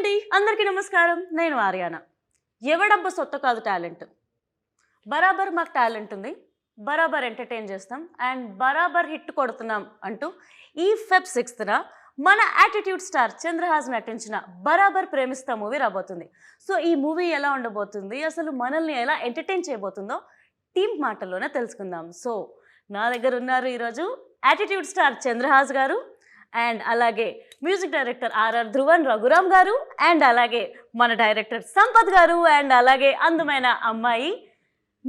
అండి అందరికీ నమస్కారం. నేను ఆర్యానా. ఎవడబ్బ సొత్త కాదు టాలెంట్. బరాబర్ మాకు టాలెంట్ ఉంది, బరాబర్ ఎంటర్టైన్ చేస్తాం అండ్ బరాబర్ హిట్ కొడుతున్నాం అంటూ ఈ ఫెబ్ 6న మన యాటిట్యూడ్ స్టార్ చంద్రహాస్ నటించిన బరాబర్ ప్రేమిస్తా మూవీ రాబోతుంది. సో ఈ మూవీ ఎలా ఉండబోతుంది, అసలు మనల్ని ఎలా ఎంటర్టైన్ చేయబోతుందో టీమ్ మాటల్లోనే తెలుసుకుందాం. సో నా దగ్గర ఉన్నారు ఈరోజు యాటిట్యూడ్ స్టార్ చంద్రహాస్ గారు అండ్ అలాగే music director RR Dhruvan Raghuram గారు అండ్ అలాగే మన డైరెక్టర్ సంపత్ గారు అండ్ అలాగే అందమైన అమ్మాయి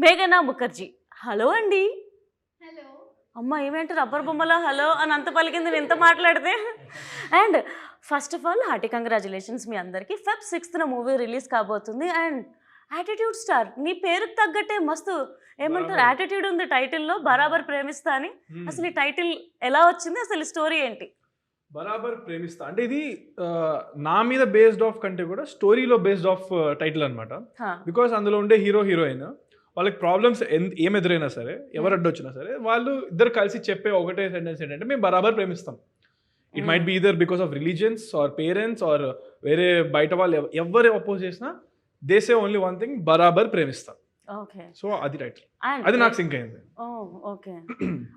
మేఘనా ముఖర్జీ. హలో అండి. హలో అమ్మ ఏమేంటి రబ్బర్ బొమ్మలా హలో అని అంత పలికింది నేను ఎంత మాట్లాడితే. And first of all hearty congratulations మీ అందరికీ. ఫెబ్ 6న మూవీ రిలీజ్ కాబోతుంది అండ్ యాటిట్యూడ్ స్టార్ నీ పేరుకు తగ్గట్టే మస్తు ఏమంటారు యాటిట్యూడ్ ఉంది టైటిల్లో, బరాబర్ ప్రేమిస్తా అని. అసలు ఈ టైటిల్ ఎలా వచ్చింది, అసలు స్టోరీ ఏంటి? బరాబర్ ప్రేమిస్తా అంటే ఇది నా మీద బేస్డ్ ఆఫ్ కంటే కూడా స్టోరీలో బేస్డ్ ఆఫ్ టైటిల్ అనమాట. బికాస్ అందులో ఉండే హీరో హీరోయిన్ వాళ్ళకి ప్రాబ్లమ్స్ ఏం ఎదురైనా సరే, ఎవరు అడ్డొచ్చినా సరే, వాళ్ళు ఇద్దరు కలిసి చెప్పే ఒకటే సెంటెన్స్ ఏంటంటే మేము బరాబర్ ప్రేమిస్తాం. It might be either because of religions or parents or వేరే బయట వాళ్ళు ఎవరు అపోజ్ చేసినా they say only one thing, బరాబర్ ప్రేమిస్తాం. ఓకే, సో అది టైటిల్, అది నాకు సింక్ అయింది. ఓకే.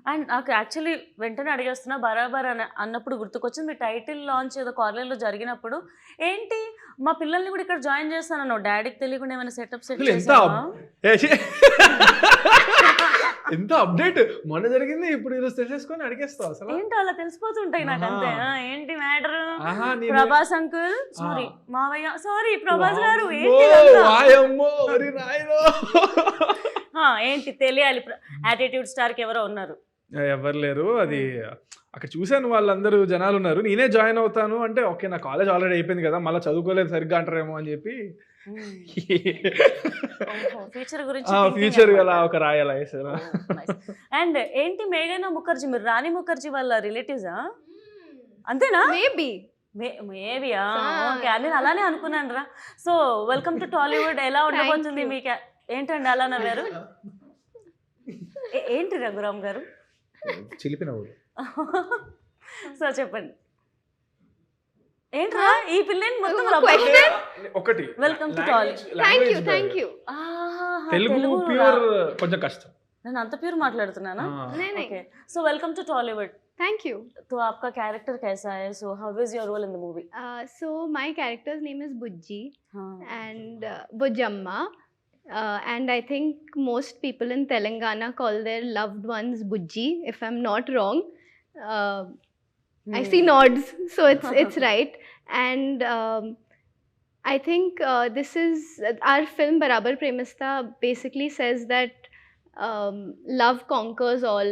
అండ్ నాకు యాక్చువల్లీ వెంటనే అడిగేస్తున్నా బరాబర్ అన్నప్పుడు గుర్తుకొచ్చింది మీ టైటిల్ లాంచ్ ఏదో కాలేజ్లో జరిగినప్పుడు. ఏంటి మా పిల్లల్ని కూడా ఇక్కడ జాయిన్ చేస్తాను, డాడీకి తెలియకుండా ఏమైనా సెటప్ సెట్ ఎంత అప్డేట్ మొన్న జరిగింది, ఇప్పుడు ఈరోజు తెలిసేసుకొని అడిగేస్తావు అసలు. ఏంటి అలా తెలిసిపోతుంటాయి నాకు అంతే. ఏంటి మ్యాటర్? ప్రభాస్ అంకుల్ సారీ, మావయ్య సారీ, ప్రభాస్ గారు ఏంటి తెలియాలి. యాటిట్యూడ్ స్టార్ కి ఎవరో ఉన్నారు? ఎవరు లేరు, అది అక్కడ చూశాను వాళ్ళందరూ జనాలు ఉన్నారు. నేనే జాయిన్ అవుతాను అంటే ఓకే నా కాలేజ్ ఆల్రెడీ అయిపోయింది కదా, మళ్ళీ చదువుకోలేదు సరిగ్గా అంటారేమో అని చెప్పి ఫ్యూచర్ అలా ఒక రాయాలా వేసారు. అండ్ ఏంటి మేఘనా ముఖర్జీ, మీరు రాణి ముఖర్జీ వాళ్ళ రిలేటివ్సా? అంతేనా? మేబీయా? ఓకే, నేను అలానే అనుకున్నాను రా. So welcome to Tollywood. ఎలా ఉండబోతుంది మీకు? ఏంటండి అలా నవ్వారు? ఏంటి రఘురామ్ గారు చిలిపిన సో చెప్పండి ఏంట్రా ఈ పిల్లని మొత్తం ఒకటి. Welcome to Tollywood. Thank you. Telugu pure కొంచెం కష్టం, నేను అంత ప్యూర్ మాట్లాడుతున్నానా? Okay, so welcome to Tollywood. Thank you. तो आपका कैरेक्टर कैसा है? So how is your role in the movie? So my character's name is Bujji हाँ. and Bujamma. And I think most people in Telangana call their loved ones Bujji, if I'm not wrong. I see nods, so it's right. And I think this is our film Barabar Premista basically says that love conquers all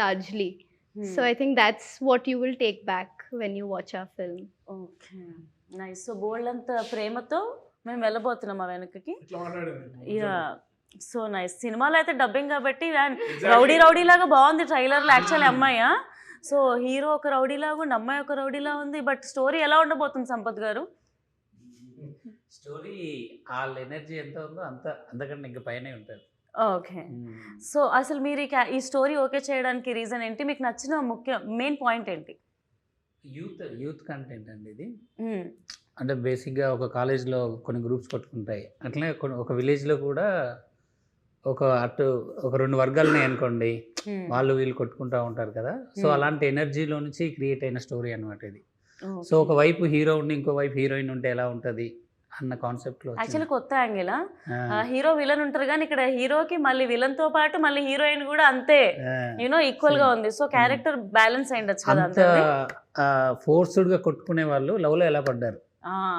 largely. So I think that's what you will take back when you watch our film. Okay, nice. So బోల్డంత ప్రేమతో మేము వెళ్ళబోతున్నాం ఆ వెనకకి. Yeah, so nice. సినిమాలో అయితే dubbing కాబట్టి rowdy rowdy లాగా బాగుంది ట్రైలర్లో యాక్చువల్లీ అమ్మాయి. సో హీరో ఒక రౌడీ లాగా ఉంది, అమ్మాయి ఒక రౌడీలా ఉంది. బట్ స్టోరీ ఎలా ఉండబోతుంది సంపత్ గారు? స్టోరీ వాళ్ళ ఎనర్జీ ఎంత ఉందో అంతకంటే ఇంకా పైనే ఉంటుంది. ఓకే, సో అసలు మీరు ఈ స్టోరీ ఓకే చేయడానికి రీజన్ ఏంటి? మీకు నచ్చిన మెయిన్ పాయింట్ ఏంటి? యూత్ కంటెంట్ అండి ఇది. అంటే బేసిక్గా ఒక కాలేజ్లో కొన్ని గ్రూప్స్ కొట్టుకుంటాయి, అట్లనే ఒక విలేజ్లో కూడా ఒక రెండు వర్గాలని అనుకోండి, వాళ్ళు వీళ్ళు కొట్టుకుంటూ ఉంటారు కదా. సో అలాంటి ఎనర్జీలో నుంచి క్రియేట్ అయిన స్టోరీ అనమాట ఇది. సో ఒక వైపు హీరో ఉండి ఇంకో వైపు హీరోయిన్ ఉంటే ఎలా ఉంటుంది అన్న కాన్సెప్ట్ లో యాక్చువల్లీ కొత్త యాంగిల్. హీరో విలన్ ఉంటారు కానీ ఇక్కడ హీరోకి మళ్ళీ విలన్ తో పాటు మళ్ళీ హీరోయిన్ కూడా అంతే ఈక్వల్ గా ఉంది. సో క్యారెక్టర్ బ్యాలెన్స్ అయ్యిండొచ్చు కదా. ఫోర్స్డ్ గా కొట్టుకునే వాళ్ళు లవ్ లో ఎలా పడ్డారు,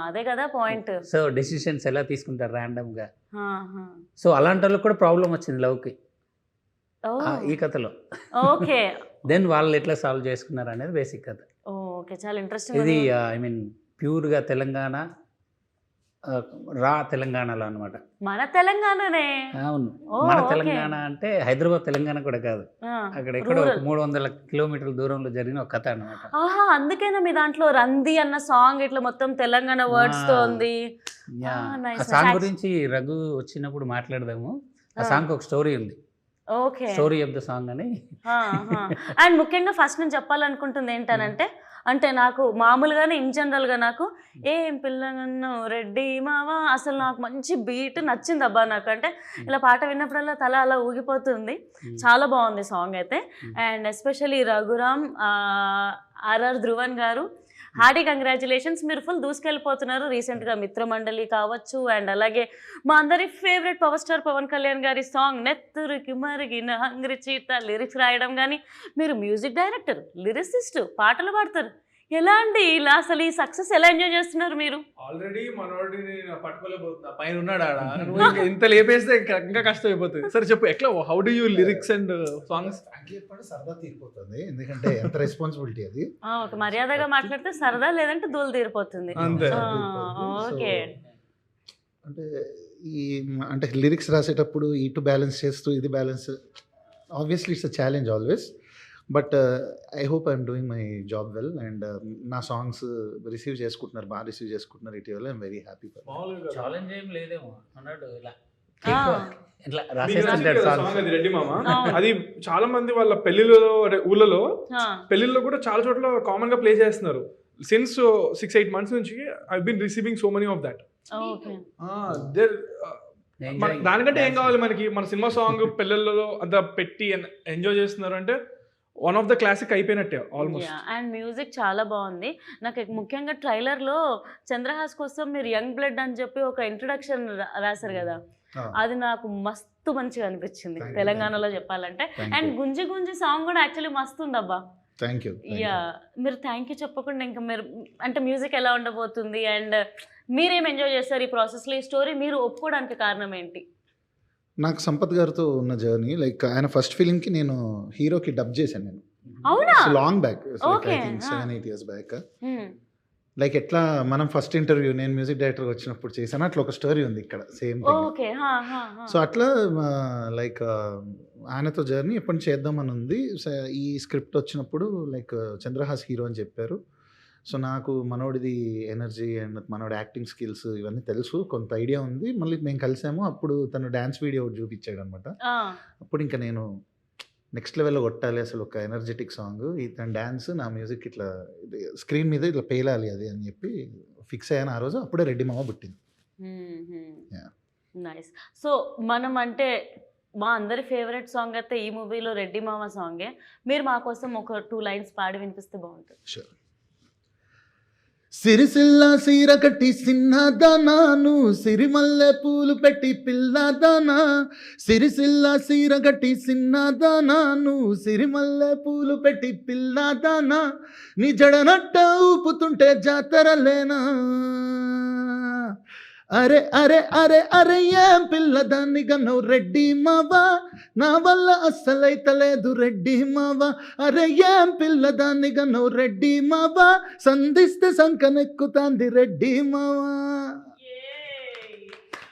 అదే కదా పాయింట్. సో డెసిషన్స్ ఎలా తీసుకుంటారు ర్యాండమ్ గా. సో అలాంటి వాళ్ళకి కూడా ప్రాబ్లం వచ్చింది లవ్ కి ఈ కథలో. ఓకే, దెన్ వాళ్ళు ఎట్లా సాల్వ్ చేసుకున్నారు అనేది బేసిక్ కథ. ఓకే, చాలా ఇంట్రెస్టింగ్. ఇది ఐ మీన్ ప్యూర్ గా తెలంగాణ, రా తెలంగాణలో అనమాట. మన తెలంగాణనే. అవును, మన తెలంగాణ అంటే హైదరాబాద్ తెలంగాణ కూడా కాదు, అక్కడ ఎక్కడ 300 కిలోమీటర్ల దూరంలో జరిగిన ఒక కథ అనమాట. అందుకేనా మీ దాంట్లో రంది అన్న సాంగ్ ఇట్లా మొత్తం తెలంగాణ వర్డ్స్ తో ఉంది. ఆ సాంగ్ గురించి రఘు వచ్చినప్పుడు మాట్లాడదాము. ఆ సాంగ్ ఒక స్టోరీ ఉంది, స్టోరీ ఆఫ్ ద సాంగ్ అని. అండ్ ముఖ్యంగా ఫస్ట్ నేను చెప్పాలనుకుంటుంది ఏంటనంటే అంటే నాకు మామూలుగానే ఇన్ జనరల్గా నాకు ఏం పిల్లగన్ను రెడ్డి మావా అసలు నాకు మంచి బీట్ నచ్చింది అబ్బా నాకు. అంటే ఇలా పాట విన్నప్పుడల్లా తల అలా ఊగిపోతుంది. చాలా బాగుంది సాంగ్ అయితే. And especially Raghuram, RR Dhruvan గారు, హార్డీ కంగ్రాచులేషన్స్. మీరు ఫుల్ దూసుకెళ్ళిపోతున్నారు. రీసెంట్గా మిత్రమండలి కావచ్చు, అండ్ అలాగే మా అందరి favourite power star Pawan Kalyan గారి సాంగ్ నెత్తురికి మరిగిన హంగ్రి చీత లిరిక్స్ రాయడం కానీ, మీరు మ్యూజిక్ డైరెక్టర్, లిరిసిస్ట్, పాటలు పాడతారు. ఎలా అండి ఇలా అసలు ఈ సక్సెస్ ఎలా ఎంజాయ్ చేస్తున్నారు మీరు? ఆల్రెడీ మనోడిని పట్టుకోలేకపోతున్నా, పైన ఉన్నాడు ఆడ. నువ్వు ఇంత లేపేస్తే ఇంకా కష్టం అయిపోతుంది. సరే చెప్పు, ఎట్లా how do you lyrics and songs? సరదా తీరిపోతుంది, ఎందుకంటే ఎంత రెస్పాన్సిబిలిటీ అది. ఒక మర్యాదగా మాట్లాడితే సరదా, లేదంటే దూలు తీరిపోతుంది. అంతే. ఓకే. అంటే అంటే లిరిక్స్ రాసేటప్పుడు ఇటు బ్యాలెన్స్ చేస్తూ ఇది balance, obviously it's a challenge always. But I hope I'm doing my job well. And నా సాంగ్స్ రిసీవ్ చేసుకుంటున్నారు, బాగా రిసీవ్ చేసుకుంటున్నారు ఇటీవల. I'm very happy. ఛాలెంజ్ ఏం లేదేమో అన్నాడు ఇలా ఇట్లా మీకు నచ్చింది కదా రాసేస్తుంటాడు సాంగ్ అది రెడ్డి మామ. అది చాలా మంది వాళ్ళ పెళ్లిళ్ళలో, ఊళ్ళలో పెళ్లిళ్ళలో కూడా చాలా చోట్ల కామన్ గా ప్లే చేస్తున్నారు. సిన్స్ 6-8 months నుంచి I been receiving so many of that. Okay. దానికంటే ఏం కావాలి మనకి? మన సినిమా సాంగ్ పెళ్ళిళ్ళలో అంత పెట్టి ఎంజాయ్ చేస్తున్నారు అంటే వన్ ఆఫ్ ద క్లాసిక్ అయిపోయినట్టే ఆల్మోస్ట్. అండ్ మ్యూజిక్ చాలా బాగుంది. నాకు ముఖ్యంగా ట్రైలర్లో చంద్రహాస్ కోసం మీరు యంగ్ బ్లడ్ అని చెప్పి ఒక ఇంట్రొడక్షన్ రాశారు కదా, అది నాకు మస్తు మంచిగా అనిపించింది తెలంగాణలో చెప్పాలంటే. అండ్ గుంజి గుంజి సాంగ్ కూడా యాక్చువల్లీ మస్తు ఉంది అబ్బా. Thank you. యా, మీరు థ్యాంక్ యూ చెప్పకుండా ఇంకా మీరు అంటే మ్యూజిక్ ఎలా ఉండబోతుంది అండ్ మీరేం ఎంజాయ్ చేస్తారు ఈ ప్రాసెస్లో? ఈ స్టోరీ మీరు ఒప్పుకోవడానికి కారణం ఏంటి? నాకు సంపత్ గారితో ఉన్న జర్నీ, లైక్ ఆయన ఫస్ట్ ఫిలింకి నేను హీరోకి డబ్ చేశాను నేను. అవునా? Long back, Okay. 7-8 years back. Like ఎట్లా మనం ఫస్ట్ ఇంటర్వ్యూ నేను మ్యూజిక్ డైరెక్టర్ వచ్చినప్పుడు చేశాను, అట్లా ఒక స్టోరీ ఉంది ఇక్కడ సేమ్ థింగ్. ఓకే. సో అట్లా లైక్ ఆయనతో జర్నీ ఎప్పటి నుంచి చేద్దామని ఉంది. ఈ స్క్రిప్ట్ వచ్చినప్పుడు లైక్ చంద్రహాస్ హీరో అని చెప్పారు. సో నాకు మనోడిది ఎనర్జీ అండ్ మనోడి యాక్టింగ్ స్కిల్స్ ఇవన్నీ తెలుసు, కొంత ఐడియా ఉంది. మళ్ళీ మేము కలిసాము, అప్పుడు తను డ్యాన్స్ వీడియో చూపించాడు అనమాట. అప్పుడు ఇంకా నేను నెక్స్ట్ లెవెల్లో కొట్టాలి అసలు, ఒక ఎనర్జెటిక్ సాంగ్, ఇతను డ్యాన్స్ నా మ్యూజిక్ ఇట్లా స్క్రీన్ మీద ఇట్లా పేలాలి అది అని చెప్పి ఫిక్స్ అయ్యాను ఆ రోజు. అప్పుడే రెడ్డి మామ పుట్టింది. నైస్. సో మనం అంటే మా అందరి ఫేవరెట్ సాంగ్ అయితే ఈ మూవీలో రెడ్డి మామ సాంగే. మీరు మా కోసం ఒక 2 lines పాడి వినిపిస్తే బాగుంటుంది. షూర్. సిరిసిల్ల సీర కట్టి సిన్నదానాను, సిరిమల్లె పూలు పెట్టి పిల్లదానా. సిరిసిల్ల సీర కట్టి సిన్నదానాను, సిరిమల్లె పూలు పెట్టి పిల్లదానా. నీ జడనట్ట ఊపుతుంటే జాతరలేనా. అరే అరే అరే అరే ఏం పిల్లదాన్ని గన్నవు రెడ్డి మావా, నా వల్ల అస్సలైతలేదు రెడ్డి మావా. అరే ఏం పిల్లదాన్ని గన్నవు రెడ్డి మావా, సంధిస్తే సంకనెక్కుతాంది రెడ్డి మావా.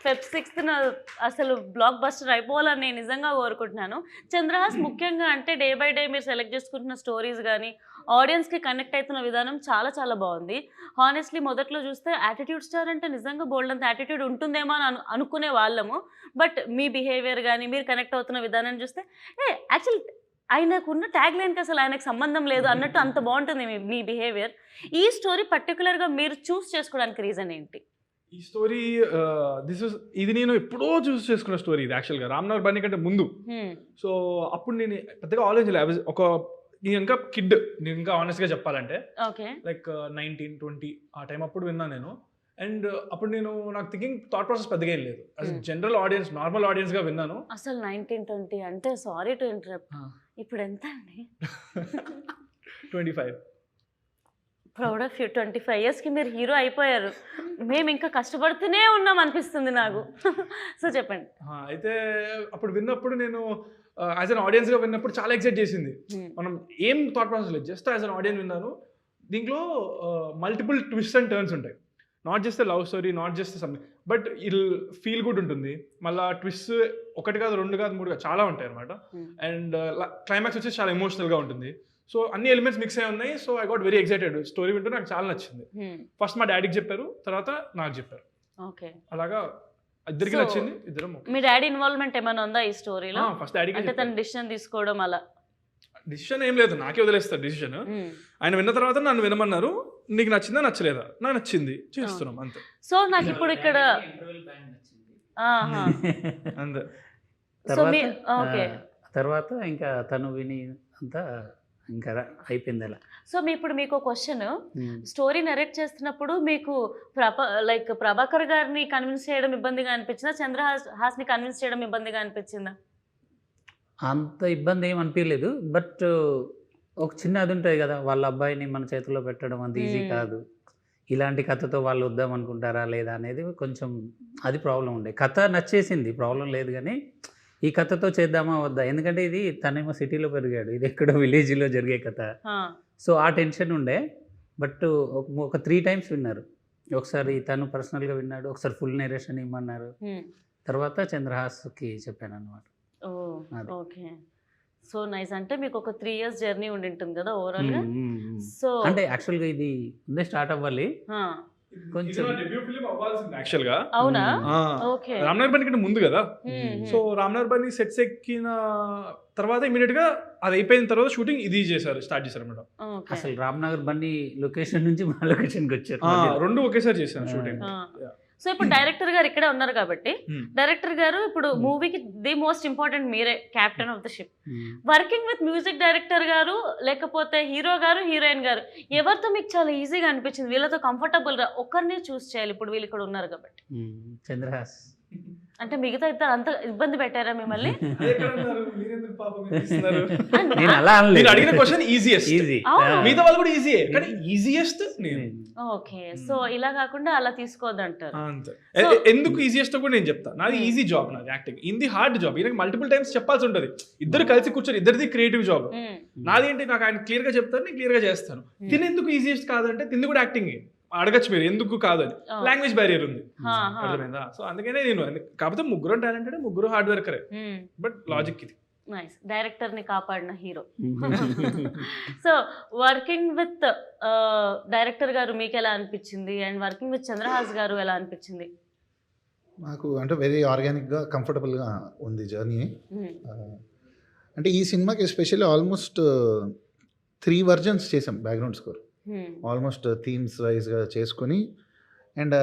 Feb 6th అసలు బ్లాక్ బస్టర్ అయిపోవాలని నేను నిజంగా కోరుకుంటున్నాను. చంద్రహాస్ ముఖ్యంగా అంటే డే బై డే మీరు సెలెక్ట్ చేసుకుంటున్న స్టోరీస్ కానీ ఆడియన్స్కి కనెక్ట్ అవుతున్న విధానం చాలా చాలా బాగుంది. హానెస్ట్లీ మొదట్లో చూస్తే యాటిట్యూడ్ స్టార్ అంటే నిజంగా బోల్డ్ అంత యాటిట్యూడ్ ఉంటుందేమో అని అనుకునే వాళ్ళము. బట్ మీ బిహేవియర్ కానీ మీరు కనెక్ట్ అవుతున్న విధానం చూస్తే యాక్చువల్లీ ఆయనకున్న ట్యాగ్ లైన్కి అసలు ఆయనకు సంబంధం లేదు అన్నట్టు అంత బాగుంటుంది మీ బిహేవియర్. ఈ స్టోరీ పర్టికులర్గా మీరు చూస్ చేసుకోవడానికి రీజన్ ఏంటి? ఈ స్టోరీ ఇది నేను ఎప్పుడో చూస్ చేసుకున్న స్టోరీ. ఇది యాక్చువల్గా రామ్నగర్ బన్నీ కంటే ముందు. సో అప్పుడు నేను పెద్దగా ఆలోచించలే. నేను ఇంకా కిడ్, నేను ఇంకా ఆనెస్ట్గా చెప్పాలంటే లైక్ 19-20 ఆ టైం అప్పుడు విన్నాను నేను. అండ్ అప్పుడు నాకు థింకింగ్ థాట్ ప్రాసెస్ పెద్దగా ఏం లేదు. అసలు జనరల్ ఆడియన్స్, నార్మల్ ఆడియన్స్గా విన్నాను. అసలు 19-20 అంటే సారీ టు ఇంటరప్ట్, ఇప్పుడు ఎంత అండి? 25. Proud of you. 25 yearsకి మీరు హీరో అయిపోయారు. మేము ఇంకా కష్టపడుతూనే ఉన్నాం అనిపిస్తుంది నాకు. సో చెప్పండి. అయితే అప్పుడు విన్నప్పుడు నేను యాజ్ అన్ ఆడియన్స్గా విన్నప్పుడు చాలా ఎక్సైట్ చేసింది. మనం ఏం థాట్ ప్రాసెస్ లేదు, జస్ట్ యాజ్ అన్ ఆడియన్స్ విన్నాను. దీంట్లో మల్టిపుల్ ట్విస్ట్ అండ్ టర్న్స్ ఉంటాయి. Not just love story, not just something, but it'll feel good ఉంటుంది. మళ్ళీ ట్విస్ట్ 1 కాదు 2 కాదు 3 కాదు చాలా ఉంటాయి అనమాట. అండ్ క్లైమాక్స్ వచ్చేసి చాలా ఎమోషనల్గా ఉంటుంది. సో అన్ని ఎలిమెంట్స్ మిక్స్ అయి ఉన్నాయి. So I got very excited. Story వింటూ నాకు చాలా నచ్చింది. ఫస్ట్ మా డాడీకి చెప్పారు, తర్వాత నాకు చెప్పారు. ఓకే. అలాగా ఇద్దరికి నచ్చింది. ఇద్దరం మీ డాడీ ఇన్వాల్వ్మెంట్ ఏమైనా ఉందా ఈ స్టోరీలో? ఫస్ట్ డాడీకి అంటే తన డిసిషన్ తీసుకోవడం అలా డిసిషన్ ఏం లేదు, నాకే వదిలేస్తారు డిసిషన్. ఆయన విన్న తర్వాత నన్ను వినమన్నారు, నీకు నచ్చిందా నచ్చలేదా, నాకు నచ్చింది చేస్తున్నాం అంతే. సో నాకు ఇప్పుడు ఇక్కడ అంతే. ఓకే, తర్వాత ఇంకా తను విని అంతా ఇంకా అయిపోయింది అలా. సో ఇప్పుడు మీకు క్వశ్చన్, స్టోరీ నరేట్ చేస్తున్నప్పుడు మీకు ప్రభాకర్ గారిని కన్విన్స్ చేయడం ఇబ్బందిగా అనిపించిందా, చంద్రహాస్ని కన్విన్స్ చేయడం ఇబ్బందిగా అనిపించిందా? అంత ఇబ్బంది ఏం అనిపించలేదు, బట్ ఒక చిన్న అది ఉంటుంది కదా, వాళ్ళ అబ్బాయిని మన చేతిలో పెట్టడం అంత ఈజీ కాదు. ఇలాంటి కథతో వాళ్ళు వద్దాం అనుకుంటారా లేదా అనేది కొంచెం అది ప్రాబ్లం ఉండే. కథ నచ్చేసింది, ప్రాబ్లం లేదు, కానీ ఈ కథతో చేద్దామా వద్దా, ఎందుకంటే ఇది తనేమో సిటీలో పెరిగాడు, ఇది ఎక్కడో విలేజ్లో జరిగే కథ. సో ఆ టెన్షన్ ఉండే. బట్ ఒక 3 times విన్నారు. ఒకసారి తను పర్సనల్గా విన్నాడు, ఒకసారి ఫుల్ నేరేషన్ ఇమ్మన్నారు, తర్వాత చంద్రహాస్కి చెప్పాను అనమాట. Okay, so nice. అంటే మీకు ఒక 3 years జర్నీ ఉండి ఉంటుంది కదా ఓవరాల్ గా. సో అంటే యాక్చువల్గా ఇది ముందే స్టార్ట్ అవ్వాలి కొంచెం. యాక్చువల్ గా అవునా? ఓకే, రామ్నగర్ బన్నీ కంటే ముందు కదా. సో రామ్నగర్ బన్నీ సెట్స్ ఎక్కిన తర్వాత ఇమీడియట్ గా అది అయిపోయిన తర్వాత షూటింగ్ ఇది స్టార్ట్ చేశారు అన్నమాట. అసలు రామ్నగర్ బన్నీ లొకేషన్ నుంచి మా లొకేషన్కి వచ్చారు, 2 ఒకేసారి చేశాను షూటింగ్. సో ఇప్పుడు డైరెక్టర్ గారు ఇక్కడే ఉన్నారు కాబట్టి, డైరెక్టర్ గారు ఇప్పుడు మూవీకి ది మోస్ట్ ఇంపార్టెంట్ మీరే, captain of the ship. Working with music director గారు లేకపోతే హీరో గారు హీరోయిన్ గారు, ఎవరితో మీకు చాలా ఈజీగా అనిపించింది, వీళ్ళతో కంఫర్టబుల్ గా ఒకరిని చూస్ చేయాలి, ఇప్పుడు వీళ్ళు ఇక్కడ ఉన్నారు కాబట్టి? చంద్రహాస్. అంటే మిగతా ఇద్దరు అంత ఇబ్బంది పెట్టారా మిమ్మల్ని? నేను అలా నేను అడిగిన క్వశ్చన్ ఈజియెస్ట్, ఈజీ, మిగతా వాళ్ళు కూడా ఈజీయే, కానీ ఈజియెస్ట్ నేను. ఓకే, సో ఇలా కాకుండా అలా తీసుకోవద్దంటారు. అంతే. ఎందుకు ఈజియెస్ట్ కూడా నేను చెప్తాను. నాది ఈజీ జాబ్, నాది యాక్టింగ్. ఇది హార్డ్ జాబ్, ఈయనకి మల్టిపుల్ టైమ్స్ చెప్పాల్సి ఉంటుంది. ఇద్దరు కలిసి కూర్చొని, ఇద్దరిది క్రియేటివ్ జాబ్. నాది ఏంటి, నాకు ఆయన క్లియర్ గా చెప్తాను, నేను క్లియర్ గా చేస్తాను. తిని ఎందుకు ఈజియెస్ట్ కాదంటే, తింది కూడా యాక్టింగ్ అడగచ్చు మీరు, ఎందుకు కాదని. లాంగ్వేజ్ బ్యారియర్ ఉంది, అర్థమైందా? సో అందుకనే నేను, కాకపోతే ముగ్గురు టాలెంటెడ్, ముగ్గురు హార్డ్ వర్కరే, బట్ లాజిక్ ఇది. నైస్, డైరెక్టర్ ని కాపాడిన hero. So working with director గారు మీకు ఎలా అనిపించింది, అండ్ వర్కింగ్ విత్ చంద్రహాస్ గారు ఎలా అనిపించింది? నాకు అంటే వెరీ ఆర్గానిక్గా కంఫర్టబుల్గా ఉంది జర్నీ. అంటే ఈ సినిమాకి ఎస్పెషల్లీ ఆల్మోస్ట్ 3 versions చేసాం బ్యాక్గ్రౌండ్ స్కోర్, ఆల్మోస్ట్ థీమ్స్ వైజ్గా చేసుకొని. అండ్